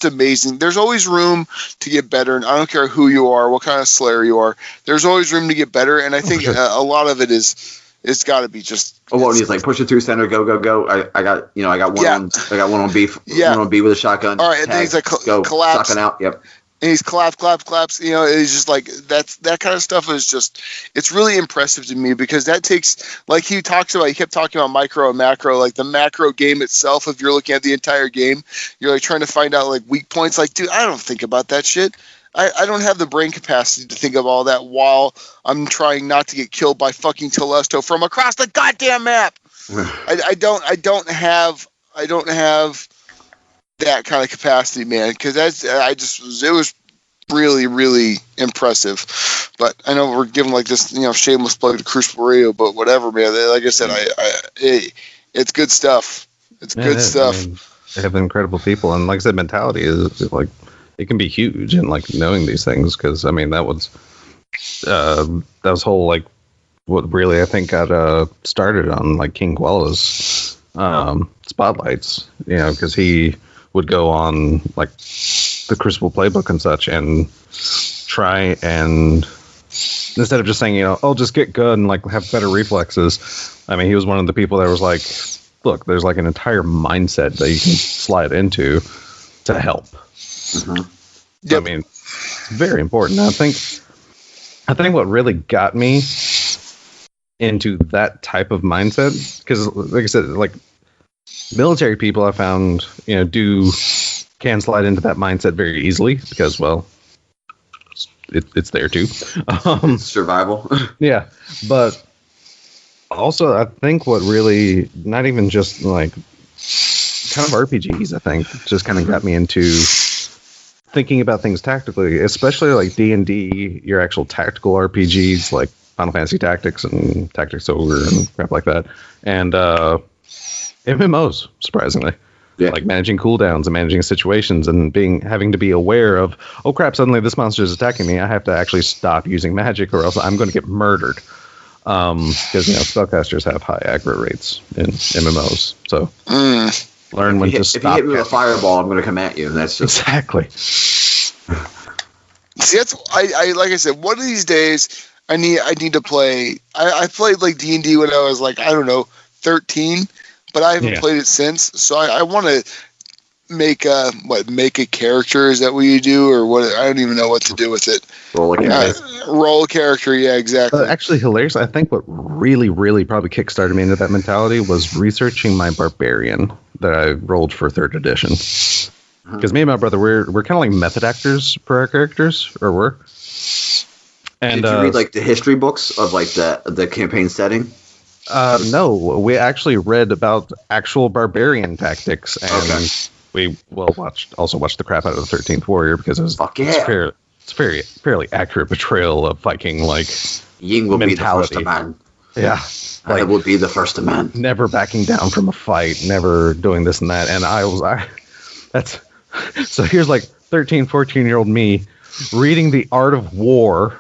amazing. There's always room to get better, and I don't care who you are, what kind of Slayer you are. There's always room to get better, and I think a lot of it is. It's got to be just. Oh, well, he's like push it through center, go, go, go. I got one on B, one on B with a shotgun. All right, and then he's like collapse, shotgun out. Yep. And he's collapse. It's just like that kind of stuff is just. It's really impressive to me because that takes like he kept talking about micro and macro, like the macro game itself. If you're looking at the entire game, you're like trying to find out like weak points. Like, dude, I don't think about that shit. I don't have the brain capacity to think of all that while I'm trying not to get killed by fucking Telesto from across the goddamn map. I don't have that kind of capacity, man. Because it was really, really impressive. But I know we're giving like this, shameless plug to Crucible Radio, but whatever, man. Like I said, it's good stuff. It's good stuff. I mean, they have incredible people, and like I said, mentality is like. It can be huge in like knowing these things because I mean that was whole like what really I think got started on like King Quella's spotlights, because he would go on like the Crucible playbook and such and try and instead of just saying just get good and like have better reflexes. I mean he was one of the people that was like, look, there's like an entire mindset that you can slide into to help. Mm-hmm. Yep. I mean, very important. I think what really got me into that type of mindset, because like I said, like military people I found, can slide into that mindset very easily because, well, it's there too. It's survival. Yeah. But also I think what really, not even just like kind of RPGs, I think just kind of got me into thinking about things tactically, especially like D&D, your actual tactical RPGs like Final Fantasy Tactics and Tactics Ogre and crap like that, and MMOs, surprisingly. Yeah. Like managing cooldowns and managing situations and having to be aware of, oh crap, suddenly this monster is attacking me. I have to actually stop using magic or else I'm going to get murdered. Because spellcasters have high aggro rates in MMOs, so learn when to stop. If you hit me with a fireball, I'm going to come at you. That's just... Exactly. See, that's I like I said. One of these days, I need to play. I played like D&D when I was like 13, but I haven't played it since. So I want to make a character. Is that what you do, or what? I don't even know what to do with it. Roll a character. Yeah, exactly. Actually, hilarious. I think what really, really probably kickstarted me into that mentality was researching my barbarian that I rolled for 3rd edition. Because me and my brother, we're kind of like method actors for our characters, or were. And did you read like the history books of like the campaign setting? No, we actually read about actual barbarian tactics, and we watched the crap out of the 13th Warrior because it was it's fairly accurate portrayal of Viking like Ying will mentality. Be the first man. Yeah, I will be the first man. Never backing down from a fight, never doing this and that, and so here's like 13, 14-year-old me reading The Art of War.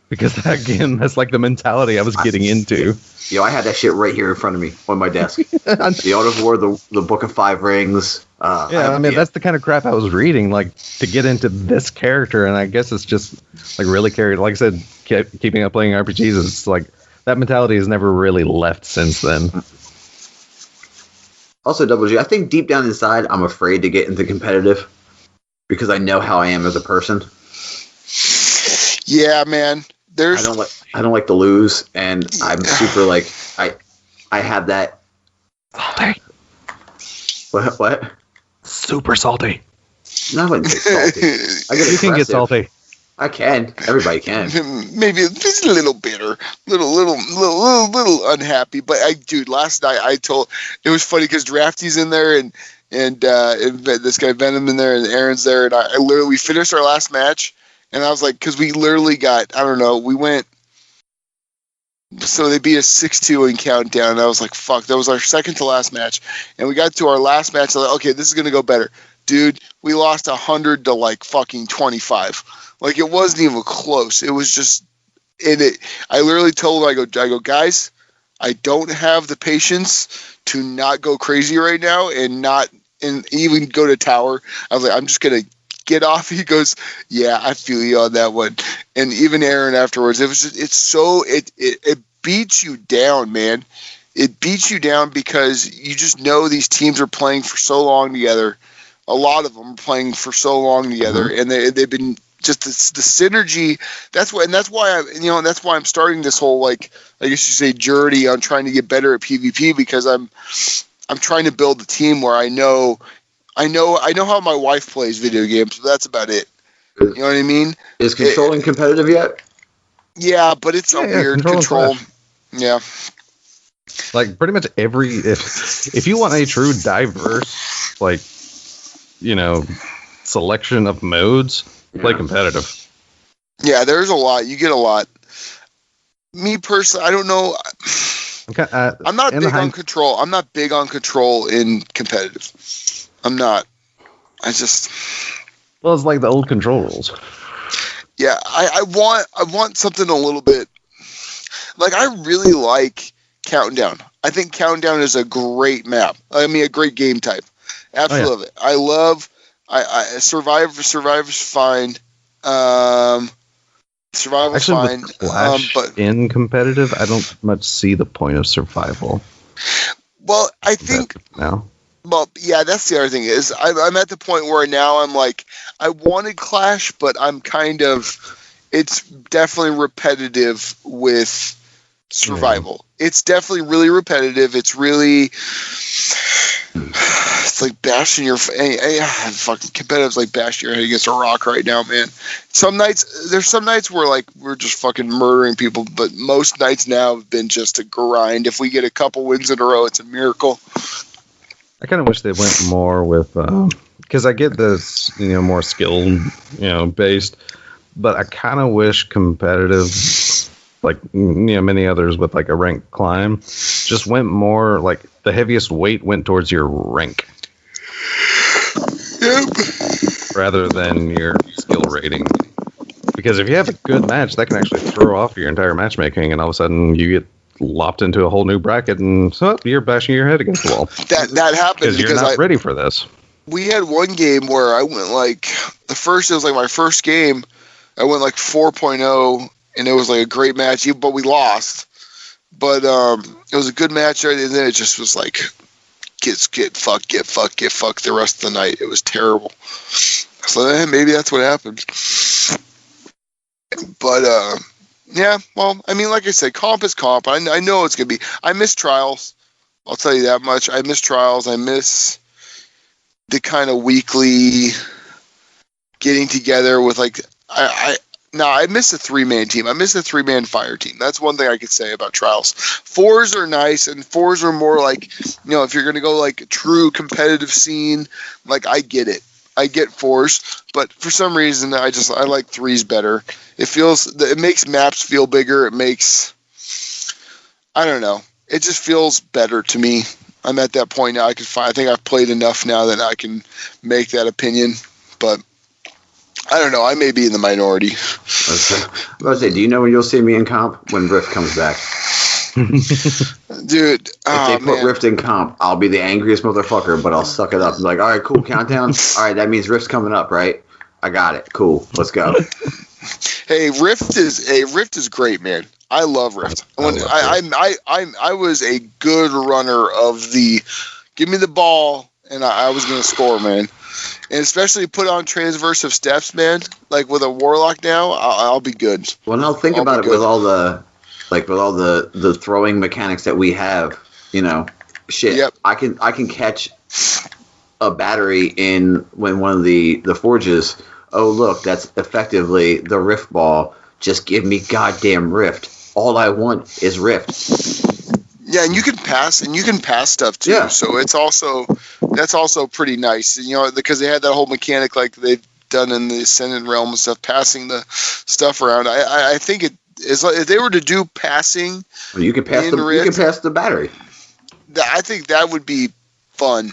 Because again, that's like the mentality I was getting into. I had that shit right here in front of me on my desk. The Art of War, the Book of Five Rings. That's the kind of crap I was reading, like to get into this character, and I guess it's just like really carried. Like I said, keeping up playing RPGs, it's like that mentality has never really left since then. Also, Double G, I think deep down inside, I'm afraid to get into competitive because I know how I am as a person. Yeah, man. I don't like to lose, and I'm super like I have that What? Super salty. No, I wouldn't say salty. You can get salty. I can. Everybody can. Maybe it's a little bitter, little unhappy. But dude, last night it was funny because Drafty's in there and this guy Venom in there and Aaron's there and we finished our last match and I was like, because we literally got, I don't know, we went. So they beat us 6-2 in countdown. And I was like, fuck, that was our second to last match. And we got to our last match. I was like, okay, this is going to go better. Dude, we lost 100 to like fucking 25. Like it wasn't even close. It was just I literally told him, I go, guys, I don't have the patience to not go crazy right now and even go to tower. I was like, I'm just going to get off. He goes, yeah, I feel you on that one. And even Aaron afterwards, it beats you down, man. It beats you down because you just know these teams are playing for so long together. A lot of them are playing for so long together, and they've been just the synergy. That's why I'm starting this whole, like, I guess you say, journey on trying to get better at PvP, because I'm trying to build a team where I know how my wife plays video games, but that's about it. You know what I mean? Is controlling competitive yet? Yeah, but it's a weird control. Yeah. Like pretty much if you want a true diverse, like, selection of modes, play competitive. Yeah, there's a lot. You get a lot. Me personally, I don't know. I'm not big on control. I'm not big on control in competitive. I'm not. Well, it's like the old control rules. Yeah, I want something a little bit. Like, I really like Countdown. I think Countdown is a great map. I mean, a great game type. Absolutely love it. I love. Survivor's fine. Survival's fine. But in competitive, I don't much see the point of survival. Well, I think now. Well, yeah, that's the other thing is I'm at the point where now I'm like, I wanted Clash, but I'm kind of, it's definitely repetitive with survival. It's definitely really repetitive. It's really, it's like bashing your, fucking competitive's like bashing your head against a rock right now, man. There's some nights where like we're just fucking murdering people, but most nights now have been just a grind. If we get a couple wins in a row, it's a miracle. I kind of wish they went more with, because I get this, more skill, based, but I kind of wish competitive, like, many others with like a rank climb, just went more like the heaviest weight went towards your rank. Yep. Rather than your skill rating. Because if you have a good match, that can actually throw off your entire matchmaking, and all of a sudden you get lopped into a whole new bracket, and you're bashing your head against the wall. That happened because you're not ready for this. We had one game where I went like it was like my first game. I went like 4.0, and it was like a great match, but we lost. But it was a good match, right? And then it just was like get fucked the rest of the night. It was terrible. So maybe that's what happened. But yeah, well, I mean, like I said, comp is comp. I know it's going to be... I miss Trials. I'll tell you that much. I miss Trials. I miss the kind of weekly getting together with, like... I miss a three-man team. I miss a three-man fire team. That's one thing I could say about Trials. Fours are nice, and fours are more like... if you're going to go, like, true competitive scene, like, I get it. I get fours, but for some reason I like threes better. It makes maps feel bigger. It makes, I don't know. It just feels better to me. I'm at that point now. I think I've played enough now that I can make that opinion, but I don't know. I may be in the minority. I was about to say, do you know when you'll see me in comp? When Rift comes back. Dude, if they put Rift in comp, I'll be the angriest motherfucker, but I'll suck it up. I'm like, all right, cool, countdown. All right, that means Rift's coming up, right? I got it. Cool, let's go. Hey, Rift is great, man. I love Rift. I was a good runner of the give me the ball and I was gonna score, man. And especially put on transversive steps, man. Like with a Warlock now, I'll be good. Well, now think about it with all the. Like with all the throwing mechanics that we have, shit. Yep. I can catch a battery in one of the forges. Oh, look, that's effectively the Rift Ball. Just give me goddamn Rift. All I want is Rift. Yeah, and you can pass stuff too. Yeah. So that's also pretty nice. You know, because they had that whole mechanic like they've done in the Ascendant realm and stuff, passing the stuff around. I think it is if they were to do passing. Well, you can pass the battery. I think that would be fun.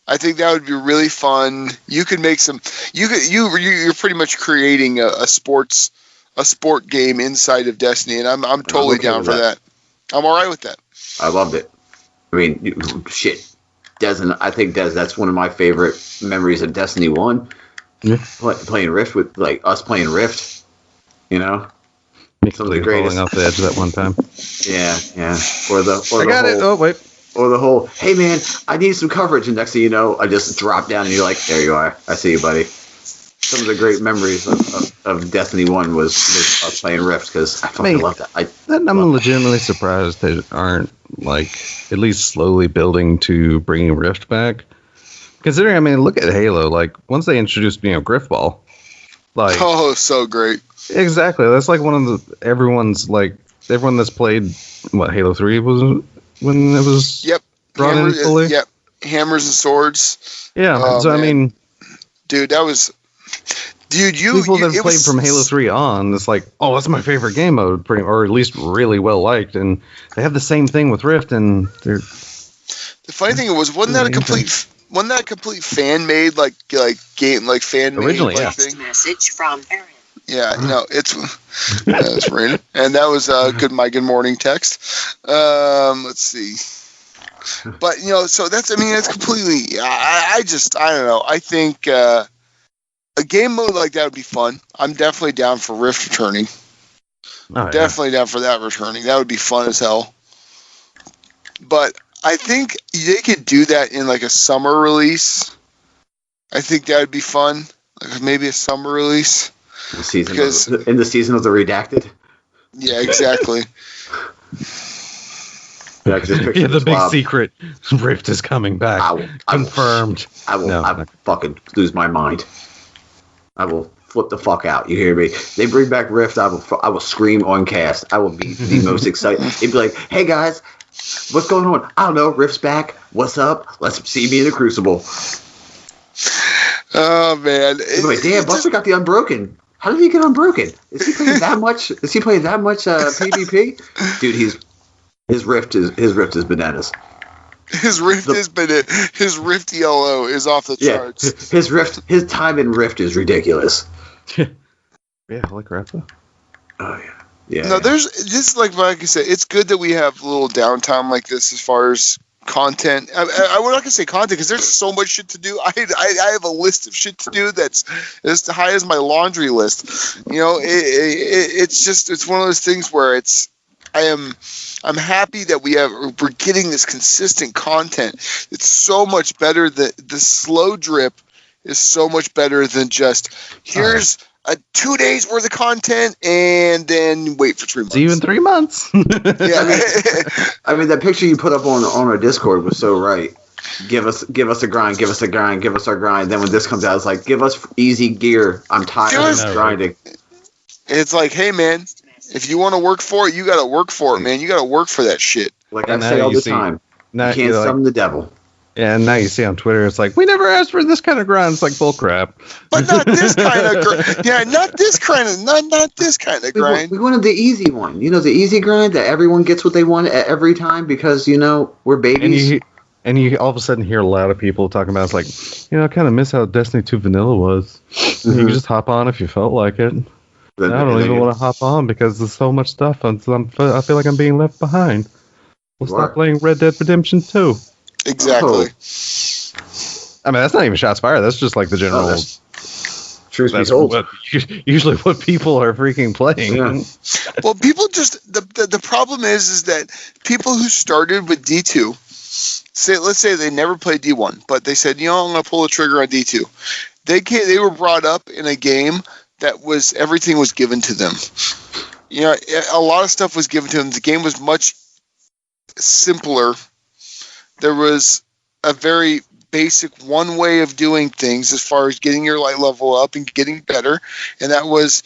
I think that would be really fun. You could make some. You're pretty much creating a sport game inside of Destiny, and I'm totally down for that. I'm all right with that. I loved it. I mean, shit. I think that's one of my favorite memories of Destiny 1. Yeah. Playing Rift with, like, us playing Rift, you know? Some of the greatest. Falling off the edge that one time. Yeah. Or the whole, hey, man, I need some coverage. And next thing you know, I just drop down and you're like, there you are. I see you, buddy. Some of the great memories of Destiny 1 was us playing Rift because I fucking love that. I'm legitimately surprised they aren't, like, at least slowly building to bringing Rift back. Considering, I mean, look at Halo. Like, once they introduced, Griff Ball. Like, oh, so great. Exactly. That's like one of the, everyone that's played, Halo 3 was when it was brought in fully? Yep. Hammers and swords. Yeah. So, man. I mean. Dude, that was. Dude, people that played from Halo 3 on, it's like, oh, that's my favorite game mode, or at least really well liked, and they have the same thing with Rift, and they're. The funny thing was, wasn't that a complete fan made game fan made originally? Yeah. Thing? Message from Aaron. Yeah, no, it's Raina, and that was good morning text. Let's see. But so that's it's completely. I don't know. I think. A game mode like that would be fun. I'm definitely down for Rift returning. Oh, definitely down for that returning. That would be fun as hell. But I think they could do that in like a summer release. I think that would be fun. Like maybe a summer release. In the season of the redacted. Yeah, exactly. The big secret. Rift is coming back. Confirmed. I will fucking lose my mind. I will flip the fuck out. You hear me? They bring back Rift. I will scream on cast. I will be the most excited. It'd be like, hey guys, what's going on? I don't know. Rift's back. What's up? Let's see me in the Crucible. Oh man! Like, damn, Buster got the Unbroken. How did he get Unbroken? Is he playing that much? PvP? Dude, his Rift is bananas. His Rift yellow is off the charts. His time in Rift is ridiculous. Yeah, holy crap. Oh yeah. No, there's just like I said, it's good that we have a little downtime like this as far as content. I would not gonna say content because there's so much shit to do. I have a list of shit to do that's as high as my laundry list. It's one of those things where I'm happy that we're getting this consistent content. It's so much better that the slow drip is so much better than just here's a 2 days worth of content and then wait for 3 months. Even 3 months. Yeah, I mean that picture you put up on our Discord was so right. Give us a grind, give us a grind, give us our grind. Then when this comes out, it's like give us easy gear. I'm tired of grinding. It's like, hey man. If you want to work for it, you got to work for it, man. You got to work for that shit. Like I say all the time, you can't summon the devil. Yeah, and now you see on Twitter, it's like, we never asked for this kind of grind. It's like bull crap. But not this kind of grind. Yeah, not this kind of grind. We wanted the easy one. The easy grind that everyone gets what they want at every time because, we're babies. And you all of a sudden hear a lot of people talking about, it's like, I kind of miss how Destiny 2 vanilla was. Mm-hmm. You could just hop on if you felt like it. I don't even want to hop on because there's so much stuff. I feel like I'm being left behind. We'll stop playing Red Dead Redemption 2. Exactly. I mean, that's not even shots fired. That's just like the general. Truth be told. Usually what people are freaking playing. Yeah. Well, people just... The problem is that people who started with D2, let's say they never played D1, but they said, I'm going to pull the trigger on D2. They were brought up in a game that everything was given to them. A lot of stuff was given to them. The game was much simpler. There was a very basic one way of doing things as far as getting your light level up and getting better, and that was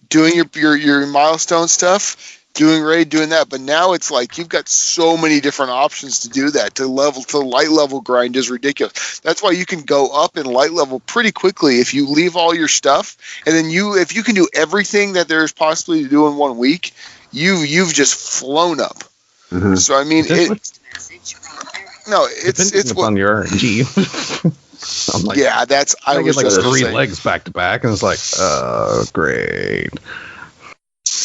doing your milestone stuff, doing raid, doing that. But now it's like you've got so many different options to do that. To light level grind is ridiculous. That's why you can go up in light level pretty quickly if you leave all your stuff, and then if you can do everything that there's possibly to do in 1 week, you've just flown up. Mm-hmm. So I mean, it's on your RNG. I'm like, yeah, I get like 3 saying. legs back to back, and it's like, great.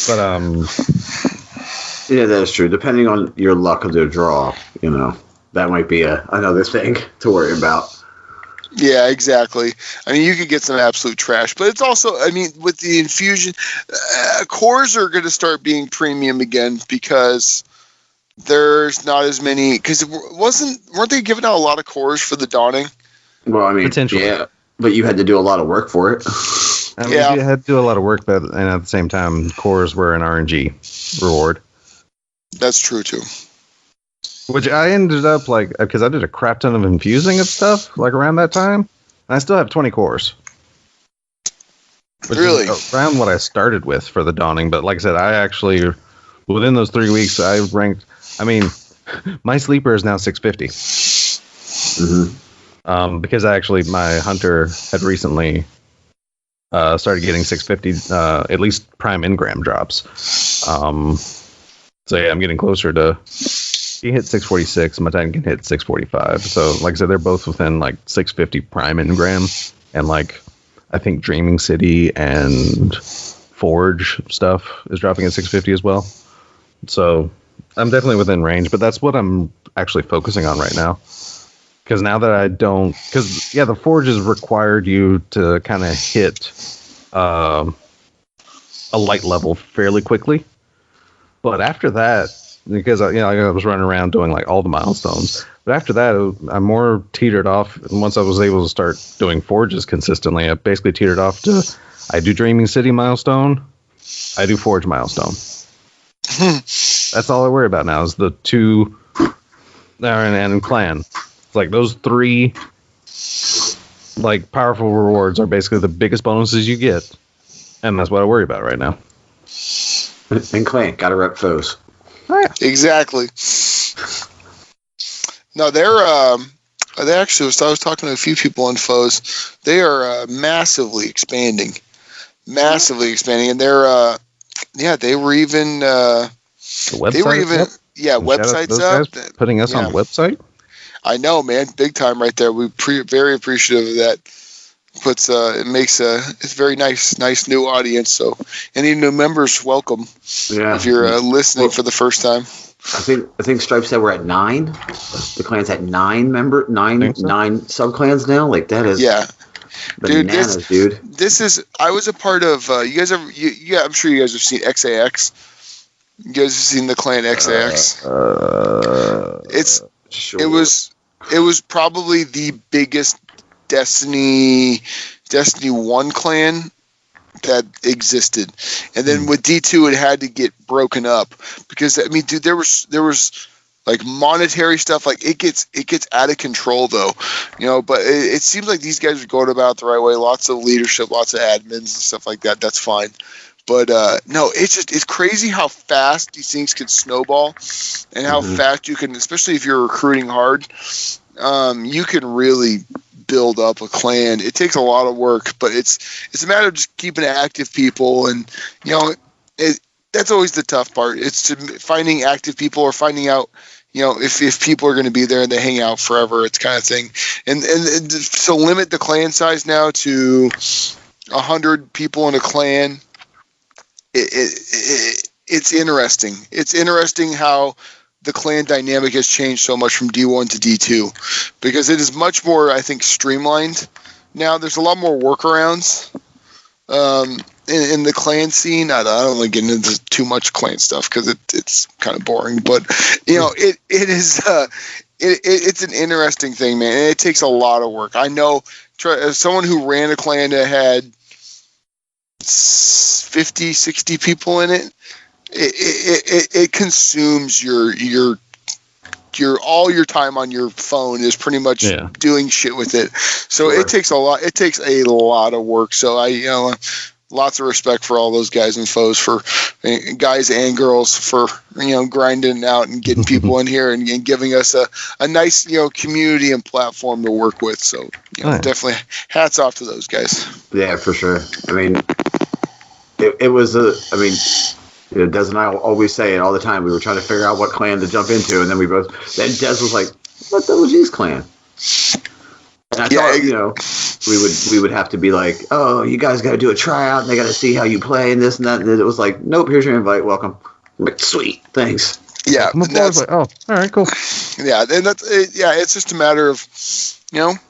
But yeah, that is true. Depending on your luck of the draw, that might be another thing to worry about. Yeah, exactly. I mean, you could get some absolute trash, but it's also, I mean, with the infusion, cores are going to start being premium again because there's not as many. Because weren't they giving out a lot of cores for the Dawning? Well, I mean, yeah, but you had to do a lot of work for it. I mean, you had to do a lot of work, but and at the same time, cores were an RNG reward. That's true too. Which I ended up because I did a crap ton of infusing of stuff around that time, and I still have 20 cores. Which really? Is around what I started with for the Dawning, but like I said, I actually within those 3 weeks I ranked. I mean, my sleeper is now 650. Mm-hmm. Because my hunter had recently started getting 650 at least prime engram drops. So yeah, I'm getting closer to. He hit 646. My Titan can hit 645. So like I said, they're both within 650 prime engram, and I think Dreaming City and Forge stuff is dropping at 650 as well. So I'm definitely within range, but that's what I'm actually focusing on right now. Because now that I don't, the Forges required you to kind of hit a light level fairly quickly. But after that, because I was running around doing all the milestones, but after that I more teetered off. And once I was able to start doing Forges consistently, I basically teetered off to I do Dreaming City milestone, I do Forge milestone. That's all I worry about now is the 2 and clan. It's those 3 powerful rewards are basically the biggest bonuses you get, and that's what I worry about right now. And clan gotta rep foes. Exactly. No, they actually. I was talking to a few people on foes. They are massively expanding, and they're they were even the website. They were even websites up. Guys putting us on the website. I know, man, big time right there. We're very appreciative of that. It makes it's very nice new audience. So any new members, welcome. Yeah. If you're listening for the first time. I think Stripe said we're at 9. The clan's at 9 sub clans now. That is bananas, dude. This is I was a part of. You guys ever? I'm sure you guys have seen XAX. You guys have seen the clan XAX. Sure. It was probably the biggest Destiny 1 clan that existed, and then with D2 it had to get broken up because I mean, dude, there was monetary stuff. It gets out of control though, but it seems like these guys are going about it the right way. Lots of leadership, lots of admins and stuff like that. That's fine. But no, it's crazy how fast these things can snowball and how fast you can, especially if you're recruiting hard, you can really build up a clan. It takes a lot of work, but it's a matter of just keeping active people, and that's always the tough part. It's finding active people or finding out if people are going to be there and they hang out forever. It's kind of thing, and so limit the clan size now to 100 people in a clan. It's interesting. It's interesting how the clan dynamic has changed so much from D1 to D2 because it is much more, I think, streamlined now. There's a lot more workarounds in the clan scene. I don't want to get into too much clan stuff because it's kind of boring, but it is it's an interesting thing, man. And it takes a lot of work. I know as someone who ran a clan that had 50, 60 people in it, it consumes your all your time on your phone is pretty much doing shit with it. So it takes a lot. It takes a lot of work. So lots of respect for all those guys and foes, for guys and girls, for grinding out and getting people in here and giving us a nice community and platform to work with. So definitely hats off to those guys. Yeah, for sure. I mean, it was Des and I always say it all the time. We were trying to figure out what clan to jump into, and then then Des was like, "What's the OG's clan?" And I thought, we would have to be like, "Oh, you guys got to do a tryout, and they got to see how you play, and this and that." And it was like, "Nope, here's your invite. Welcome." I'm like, sweet, thanks. Yeah, that's like, oh, all right, cool. Yeah, and that's it. Yeah, it's just a matter of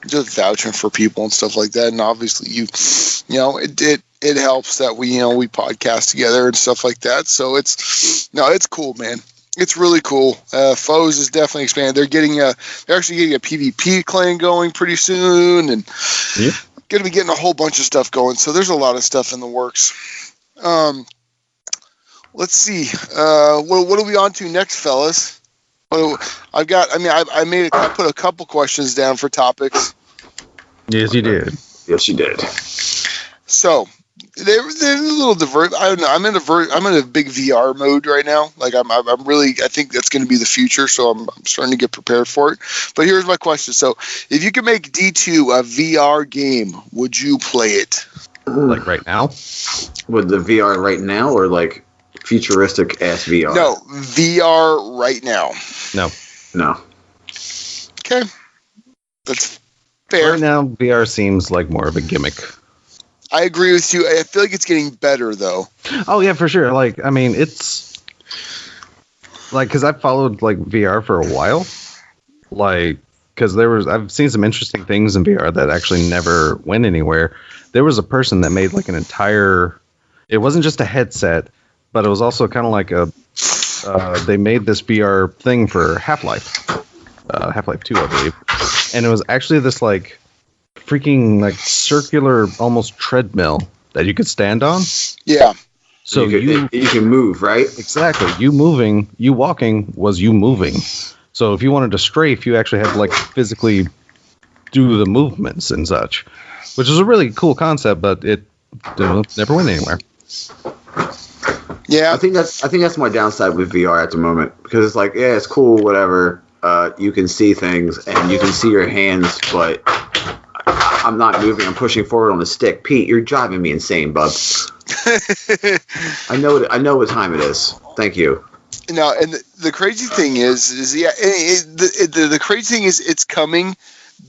just vouching for people and stuff like that. And obviously, it helps that we podcast together and stuff like that. So it's cool, man. It's really cool. Foes is definitely expanded. They're actually getting a PvP clan going pretty soon, and going to be getting a whole bunch of stuff going. So there's a lot of stuff in the works. Let's see. What are we on to next, fellas? I put a couple questions down for topics. Yes, you did. Yes, you did. So they're a little diverse. I don't know. I'm in a big VR mode right now. Like I think that's going to be the future. So I'm starting to get prepared for it. But here's my question. So if you could make D2 a VR game, would you play it? Like right now? With the VR right now, or like futuristic ass VR? No, VR right now. No. Okay, that's fair. Right now, VR seems like more of a gimmick. I agree with you. I feel like it's getting better, though. Oh yeah, for sure. Like, I mean, it's like, because I've followed like VR for a while, like, because I've seen some interesting things in VR that actually never went anywhere. There was a person that made like an entire. It wasn't just a headset, but it was also kind of like they made this VR thing for Half-Life 2, I believe, and it was actually this like freaking like circular almost treadmill that you could stand on. Yeah. So you can move, right? Exactly. You walking was you moving. So if you wanted to strafe, you actually had to like physically do the movements and such, which is a really cool concept, but it never went anywhere. Yeah, I think that's my downside with VR at the moment, because it's like, yeah, it's cool, whatever. You can see things and you can see your hands, but I'm not moving. I'm pushing forward on the stick. Pete, you're driving me insane, bub. I know what time it is. Thank you. No, and the crazy thing is the crazy thing is it's coming.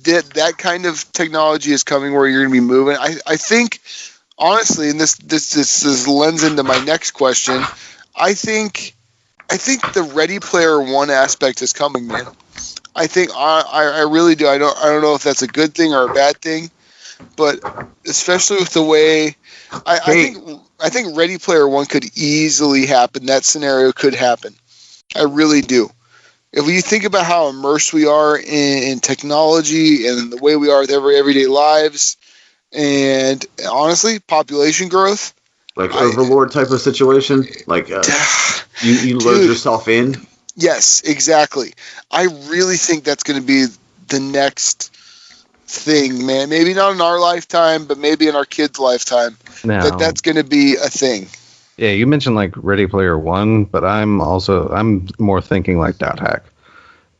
That kind of technology is coming where you're going to be moving. I think. Honestly, and this lends into my next question. I think the Ready Player One aspect is coming, man. I think I really do. I don't know if that's a good thing or a bad thing, but especially with the way I think Ready Player One could easily happen. That scenario could happen. I really do. If you think about how immersed we are in technology and the way we are with everyday lives. And honestly, population growth, like Overlord type of situation, like you load yourself in. Yes, exactly. I really think that's going to be the next thing, man. Maybe not in our lifetime, but maybe in our kids' lifetime. That's going to be a thing. Yeah, you mentioned like Ready Player One, but I'm more thinking like Dot Hack,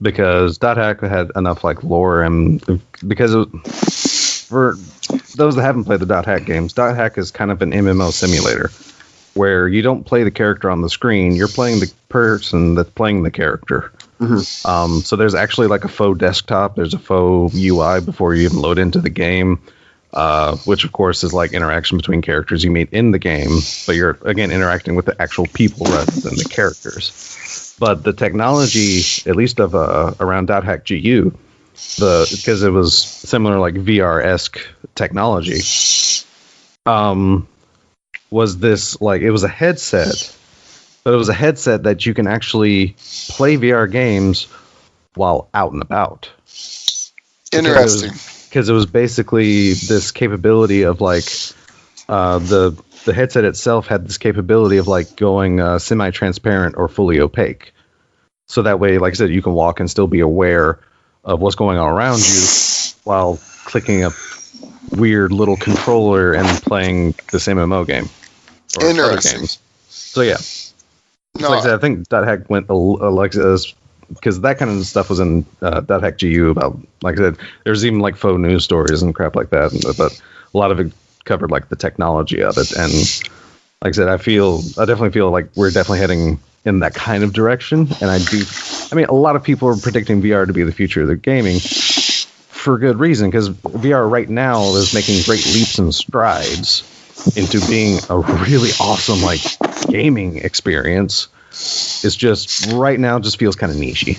because Dot Hack had enough like lore, and because for those that haven't played the Dot Hack games, Dot Hack is kind of an MMO simulator where you don't play the character on the screen, you're playing the person that's playing the character. Mm-hmm. So there's actually like a faux desktop, there's a faux UI before you even load into the game, which of course is like interaction between characters you meet in the game, but you're again interacting with the actual people rather than the characters. But the technology, at least of around Dot Hack GU, because it was similar like VR-esque technology, was this like, it was a headset, but it was a headset that you can actually play VR games while out and about. Interesting. Because it was basically this capability of like the headset itself had this capability of like going semi-transparent or fully opaque. So that way, like I said, you can walk and still be aware of what's going on around you while clicking a weird little controller and playing this MMO game or other games. So yeah, no, like I said, I think .hack went like this because that kind of stuff was in .hack GU about, like I said, there's even like faux news stories and crap like that, but a lot of it covered like the technology of it. And like I said, I definitely feel like we're definitely heading in that kind of direction. And I mean, a lot of people are predicting VR to be the future of the gaming for good reason, because VR right now is making great leaps and strides into being a really awesome like gaming experience. It's just right now just feels kind of nichey.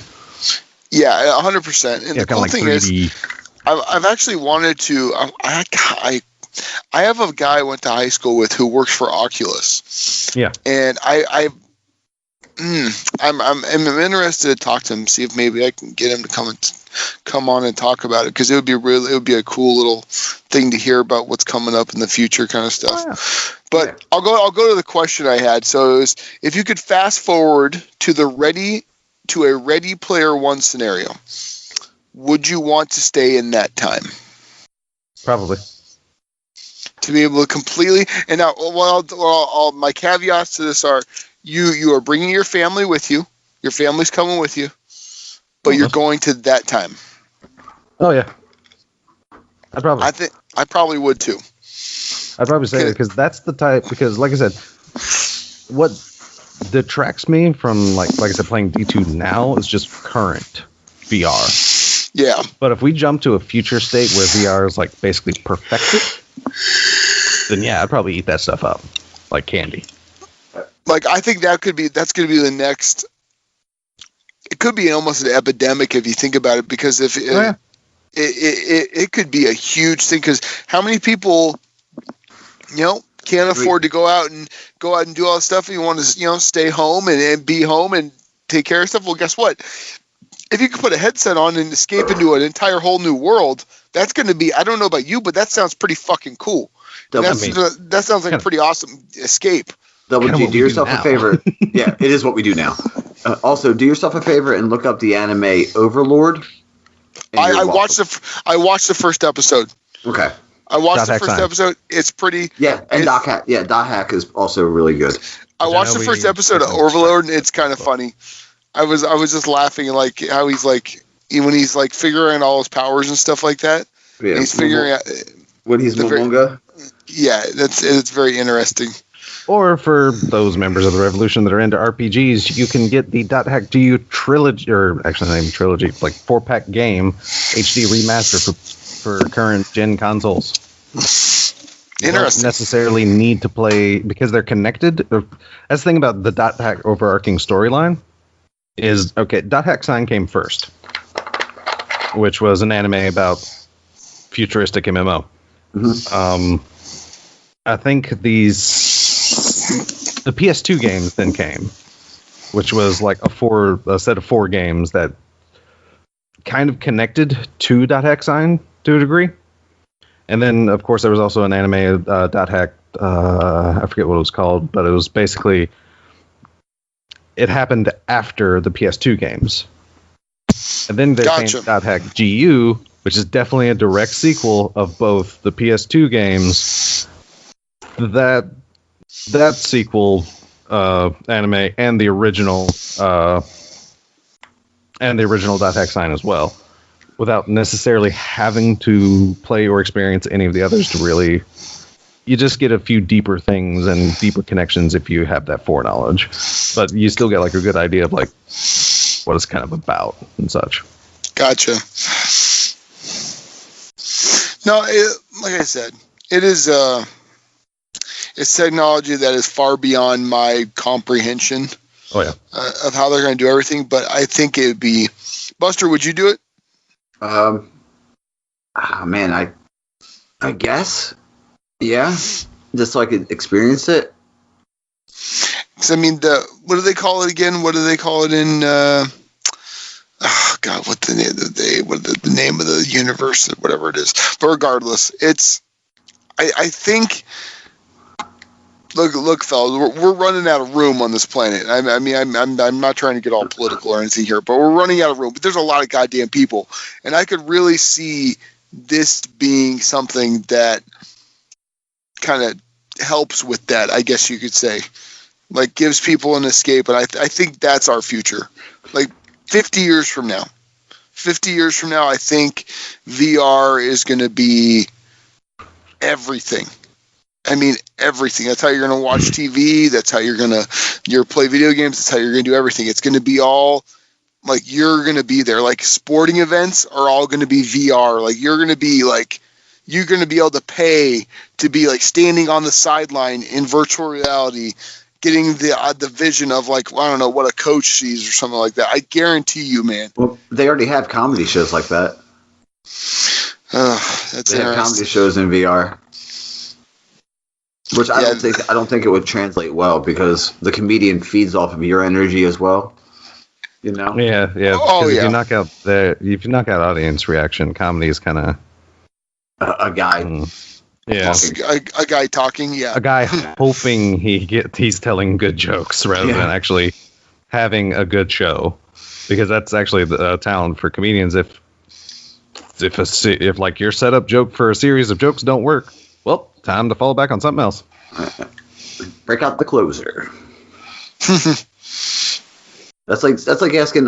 Yeah, 100%. And the cool thing 3D. Is, I've actually wanted to. I have a guy I went to high school with who works for Oculus. Yeah, and I'm interested to talk to him, see if maybe I can get him to come on and talk about it, because it would be a cool little thing to hear about what's coming up in the future, kind of stuff. Oh, yeah. But yeah. I'll go to the question I had. So it was, if you could fast forward to a Ready Player One scenario, would you want to stay in that time? Probably. To be able to completely, and now, well, my caveats to this are, you are bringing your family with you. Your family's coming with you, but you're going to that time. Oh yeah, I probably would too. I'd probably say that because that's the type. Because like I said, what detracts me from like I said, playing D2 now is just current VR. Yeah. But if we jump to a future state where VR is like basically perfected, then yeah, I'd probably eat that stuff up like candy. Like, I think that's going to be the next. It could be almost an epidemic if you think about it, because it could be a huge thing. Because how many people, can't afford to go out and do all this stuff, and you want to, stay home and be home and take care of stuff? Well, guess what? If you could put a headset on and escape into an entire whole new world, that's going to be, I don't know about you, but that sounds pretty fucking cool. That sounds like a pretty awesome escape. Double G, do yourself a favor. Yeah, it is what we do now. Also, do yourself a favor and look up the anime Overlord. I watched the first episode. Okay. I watched the first episode. It's pretty. Yeah, and .hack. Yeah, .hack is also really good. I watched the first episode of Overlord, and it's kind of funny. I was just laughing, like how he's like when he's like figuring all his powers and stuff like that. Yeah, and he's figuring out when he's Momonga. Yeah, it's very interesting. Or for those members of the Revolution that are into RPGs, you can get the .hack GU trilogy, or actually not even trilogy, like 4-pack game HD remaster for current gen consoles. Interesting. You don't necessarily need to play because they're connected. That's the thing about the .hack overarching storyline is, okay, .hack Sign came first, which was an anime about futuristic MMO. Mm-hmm. I think the PS2 games then came, which was like a set of 4 games that kind of connected to .hack Sign to a degree. And then, of course, there was also an anime, .hack, I forget what it was called, but it was basically, it happened after the PS2 games. And then there came .hack GU, which is definitely a direct sequel of both the PS2 games, that sequel anime, and the original .hack Sign as well, without necessarily having to play or experience any of the others to really. You just get a few deeper things and deeper connections if you have that foreknowledge, but you still get like a good idea of like what it's kind of about and such. Gotcha. No, like I said, it is it's technology that is far beyond my comprehension. Oh yeah, of how they're going to do everything. But I think it would be. Buster, would you do it? Man, I guess. Yeah, just so I could experience it. Because I mean, what do they call it again? What do they call it in? Oh God, what's the name of the name of the universe? Whatever it is. But regardless, it's. I think look, fellas, we're running out of room on this planet. I mean, I'm not trying to get all political or anything here, but we're running out of room. But there's a lot of goddamn people, and I could really see this being something that kind of helps with that. I guess you could say, like, gives people an escape, and I think that's our future. Like 50 years from now, I think VR is going to be everything. I mean, everything. That's how you're going to watch TV. That's how you're going to play video games. That's how you're going to do everything. It's going to be all, like, you're going to be there. Like, sporting events are all going to be VR. Like, you're going to be able to pay to be, like, standing on the sideline in virtual reality, getting the vision of, like, I don't know, what a coach sees or something like that. I guarantee you, man. Well, they already have comedy shows like that. They have comedy shows in VR. Which I don't think it would translate well, because the comedian feeds off of your energy as well. You know? Yeah. Oh, if you knock out audience reaction, comedy is kind of a guy. A guy talking. Yeah. A guy hoping he's telling good jokes rather than actually having a good show, because that's actually the talent for comedians. If like your setup joke for a series of jokes don't work, well, time to fall back on something else. Break out the closer. That's like asking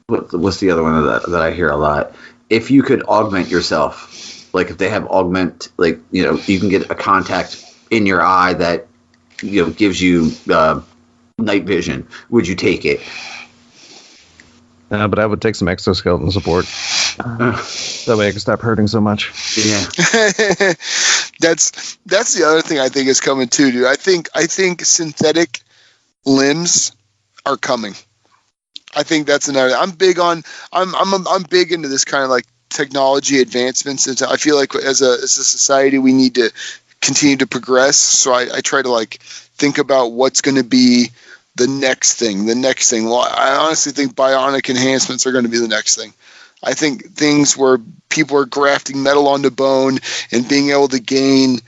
what's the other one that I hear a lot? If you could augment yourself, like if they have augment, like, you know, you can get a contact in your eye that, you know, gives you night vision, would you take it? But I would take some exoskeleton support. That way I can stop hurting so much. Yeah. That's the other thing I think is coming too, dude. I think synthetic limbs are coming. I think that's another. I'm big into this kind of like technology advancements, and I feel like as a society we need to continue to progress. So I try to like think about what's going to be the next thing. Well, I honestly think bionic enhancements are going to be the next thing. I think things where people are grafting metal onto bone and being able to gain,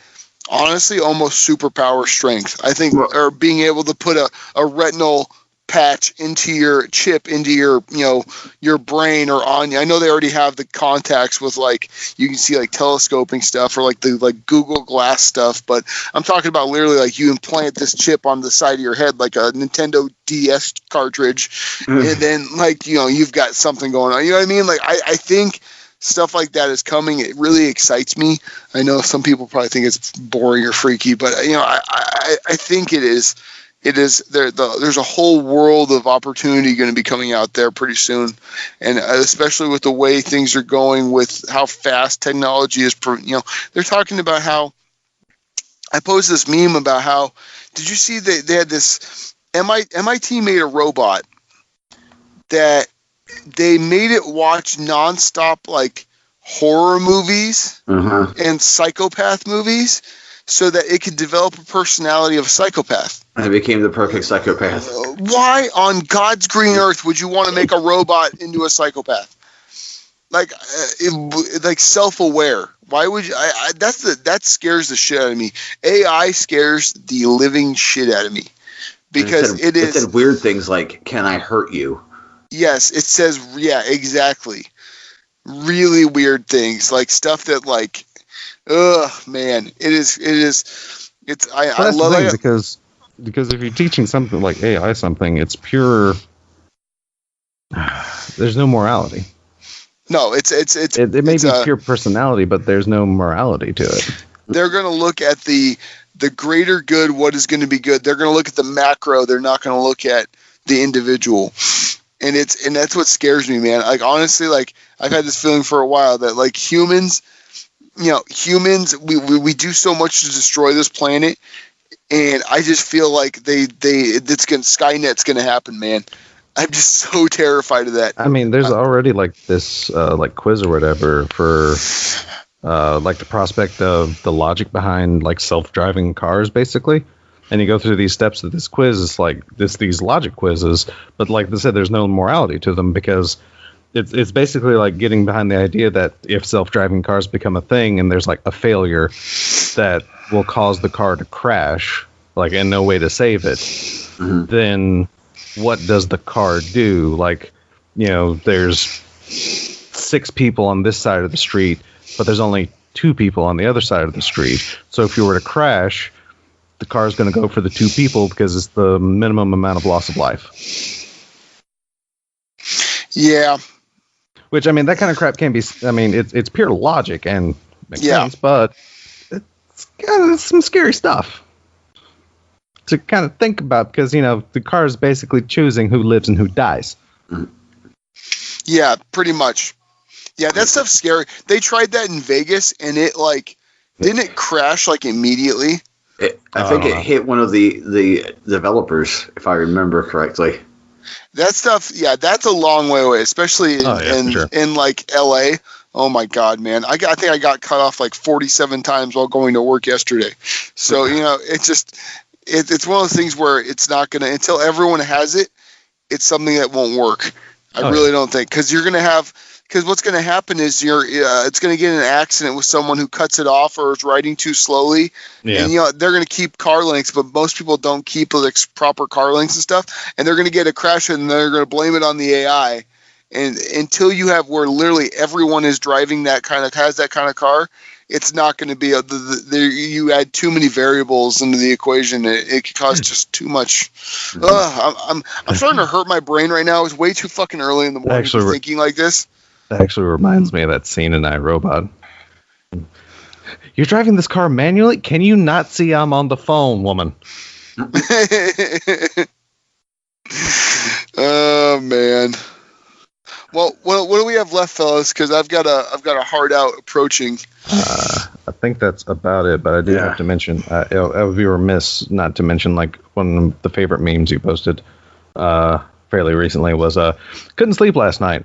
honestly, almost superpower strength. I think, or being able to put a retinal patch into your chip, into your, you know, your brain or on you. I know they already have the contacts with, like, you can see like telescoping stuff or like the like Google Glass stuff, but I'm talking about literally like you implant this chip on the side of your head like a Nintendo DS cartridge, and then, like, you know, you've got something going on. You know what I mean? Like, I think stuff like that is coming. It really excites me. I know some people probably think it's boring or freaky, but, you know, I think it is. It is there's a whole world of opportunity going to be coming out there pretty soon, and especially with the way things are going, with how fast technology is. You know, they're talking about how, I posted this meme about how, did you see they had this MIT made a robot that they made it watch nonstop like horror movies and psychopath movies, so that it could develop a personality of a psychopath. And it became the perfect psychopath. Why on God's green earth would you want to make a robot into a psychopath? Like, like self-aware. Why would you? That scares the shit out of me. AI scares the living shit out of me, because it said weird things like, "Can I hurt you?" Yes, it says, yeah, exactly. Really weird things, like stuff that, like, ugh, man, it is. I love it because if you're teaching something like AI something, it's pure. There's no morality. No, it may be pure personality, but there's no morality to it. They're going to look at the greater good, what is going to be good. They're going to look at the macro. They're not going to look at the individual. And that's what scares me, man. Like, honestly, like, I've had this feeling for a while that, like, humans, we do so much to destroy this planet, and I just feel like Skynet's going to happen, man. I'm just so terrified of that. I mean, there's already like this like quiz or whatever for like the prospect of the logic behind like self-driving cars, basically. And you go through these steps of this quiz. It's like these logic quizzes, but like they said, there's no morality to them, because it's basically like getting behind the idea that if self-driving cars become a thing and there's like a failure that will cause the car to crash, like, and no way to save it, then what does the car do? Like, there's 6 people on this side of the street, but there's only 2 people on the other side of the street. So if you were to crash, the car is going to go for the 2 people because it's the minimum amount of loss of life. Yeah. Which, I mean, that kind of crap can be, I mean, it's pure logic and makes sense, but it's kind of some scary stuff to kind of think about because, the car is basically choosing who lives and who dies. Yeah, pretty much. Yeah, that stuff's scary. They tried that in Vegas, and it, didn't it crash, immediately? I think it hit one of the developers, if I remember correctly. That stuff, yeah, that's a long way away, especially in LA. Oh my God, man! I think I got cut off 47 times while going to work yesterday. So it's one of those things where it's not gonna until everyone has it. It's something that won't work. I really don't think because what's going to happen is it's going to get in an accident with someone who cuts it off or is riding too slowly. Yeah. And, they're going to keep car lengths, but most people don't keep proper car lengths and stuff. And they're going to get a crash and they're going to blame it on the AI. And until you have where literally everyone is driving has that kind of car, it's not going to be you add too many variables into the equation. It could cause just too much. I'm starting to hurt my brain right now. It's way too fucking early in the morning to be thinking like this. That actually reminds me of that scene in iRobot. You're driving this car manually? Can you not see I'm on the phone, woman? Oh man. Well, what do we have left, fellas? Because I've got a hard out approaching. I think that's about it. But I do have to mention, I would be remiss not to mention one of the favorite memes you posted fairly recently was couldn't sleep last night.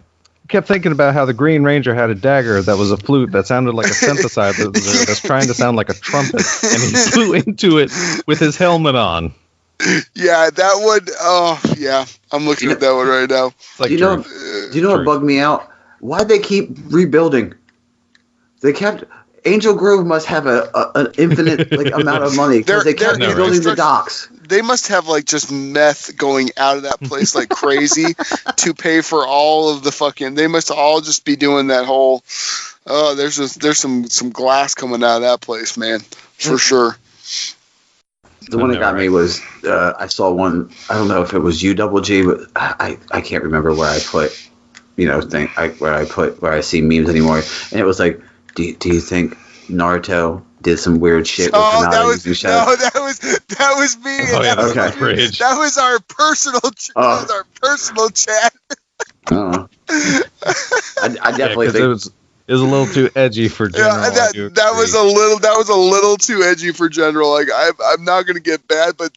Kept thinking about how the Green Ranger had a dagger that was a flute that sounded like a synthesizer that's trying to sound like a trumpet, and he flew into it with his helmet on. Yeah, that one. Oh, yeah. I'm looking at that one right now. Do you know what bugged me out? Why'd they keep rebuilding? They kept. Angel Grove must have an infinite amount of money because they kept rebuilding the docks. They must have just meth going out of that place like crazy to pay for all of the fucking. They must all just be doing that whole. Oh, there's some glass coming out of that place, man, for sure. The one that got me was I saw one. I don't know if it was UGG, but I can't remember where I put where I see memes anymore. And it was like, do you think Naruto did some weird shit? That was me. Oh, okay. That was our personal. That was our personal chat. I definitely think it was a little too edgy for General. Yeah, that was a little too edgy for General. I'm not gonna get bad, but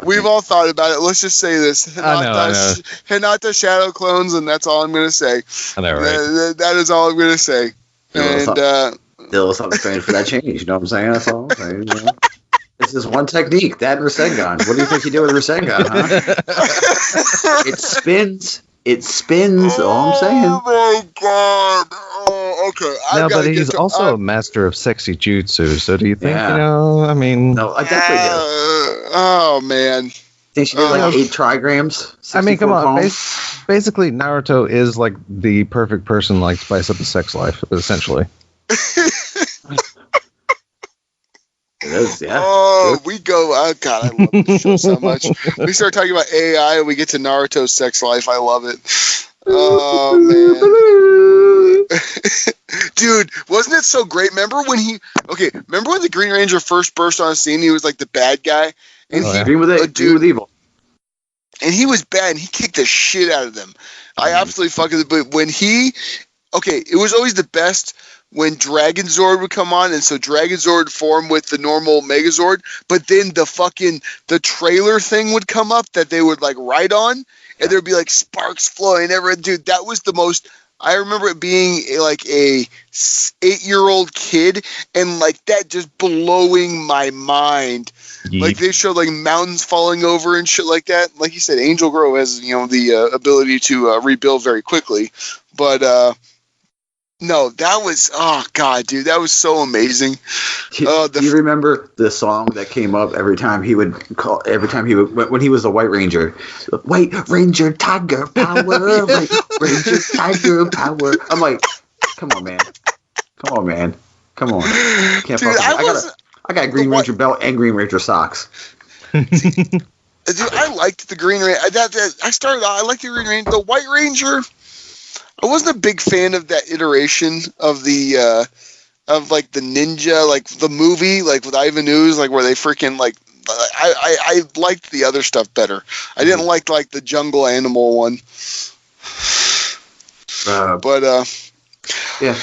we've all thought about it. Let's just say this: Hinata shadow clones, and that's all I'm gonna say. I know, right? That is all I'm gonna say. Still something strange for that change. You know what I'm saying? That's all I'm saying. You know? This is one technique. That and Rasengan. What do you think you do with Rasengan? Huh? It spins. All I'm saying. Oh my god. Oh, okay. No, but he's also a master of sexy jutsu. So do you think, No, I definitely do. Oh, man. Think she did 8 trigrams? I mean, come on. Basically, Naruto is the perfect person, spice up the sex life, essentially. It is, yeah. Oh, we go. Oh, God, I love this show so much. We start talking about AI and we get to Naruto's sex life. I love it. Oh, man. Dude, wasn't it so great? Remember when the Green Ranger first burst on the scene? He was the bad guy. And Green with evil. And he was bad and he kicked the shit out of them. I absolutely fucking. But when it was always the best when Dragon Zord would come on, and so Dragon Zord would form with the normal Megazord, but then the trailer thing would come up that they would ride on, and there'd be sparks flowing. Dude, that was the most. I remember it being a 8-year-old kid, and that just blowing my mind. Yeet. They showed mountains falling over and shit like that. Like you said, Angel Grove has the ability to rebuild very quickly, but No, that was, oh god, dude, that was so amazing. Do you remember the song that came up every time he would when he was the White Ranger? White Ranger Tiger Power, White Ranger Tiger Power. I'm like, come on, man. Can't dude, I got Green Ranger belt and Green Ranger socks. Dude, I liked the Green Ranger. I liked the Green Ranger. The White Ranger, I wasn't a big fan of that iteration of the of like the ninja, like the movie, like with Ivan Ooze, like where they freaking like. I liked the other stuff better. I didn't like the jungle animal one. Yeah.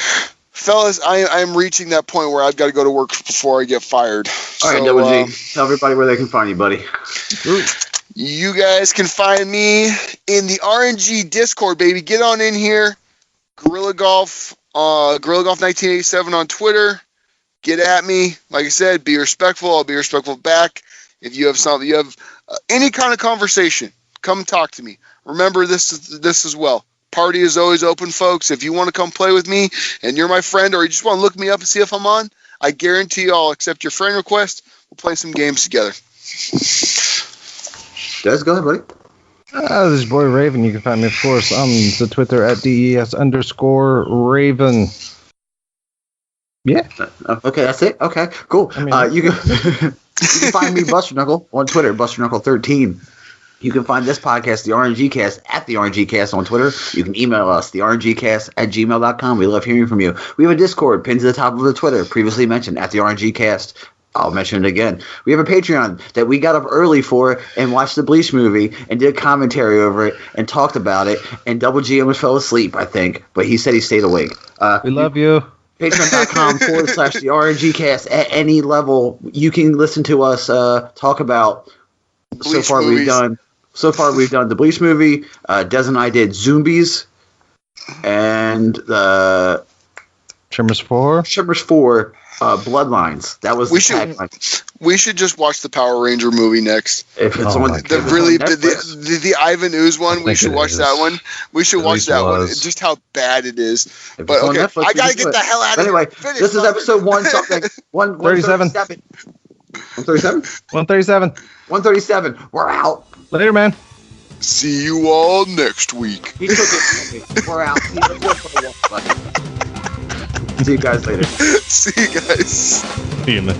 Fellas, I'm reaching that point where I've got to go to work before I get fired. All right, Double G, tell everybody where they can find you, buddy. You guys can find me in the RNG Discord, baby. Get on in here. Gorilla Golf 1987 on Twitter. Get at me. Like I said, be respectful. I'll be respectful back. If you have something, you have any kind of conversation, come talk to me. Remember this as well. Party is always open, folks. If you want to come play with me and you're my friend, or you just want to look me up and see if I'm on, I guarantee you I'll accept your friend request. We'll play some games together. Des, go ahead, buddy. This is Boy Raven. You can find me, of course, on the Twitter at DES_Raven. Yeah. Okay, that's it. Okay, cool. You can find me, Buster Knuckle, on Twitter, BusterKnuckle13. You can find this podcast, the RNGCast, at the RNGCast on Twitter. You can email us, the RNGCast@gmail.com. We love hearing from you. We have a Discord pinned to the top of the Twitter, previously mentioned, at the RNGCast. I'll mention it again. We have a Patreon that we got up early for and watched the Bleach movie and did commentary over it and talked about it. And Double G almost fell asleep, I think, but he said he stayed awake. We love you. Patreon.com/the RNGcast. At any level, you can listen to us talk about. Bleach so far we've done the Bleach movie. Des and I did Zombies and the Tremors 4. Bloodlines. That was the tagline. We should just watch the Power Ranger movie next. If it's on the Ivan Ooze one, we should watch that one. We should watch that one. Just how bad it is. But okay, Netflix, I gotta get the hell out of here. Anyway, this is episode 137. 137. 137. We're out. Later, man. See you all next week. He took it. We're out. See you guys later. See you guys. See you, man.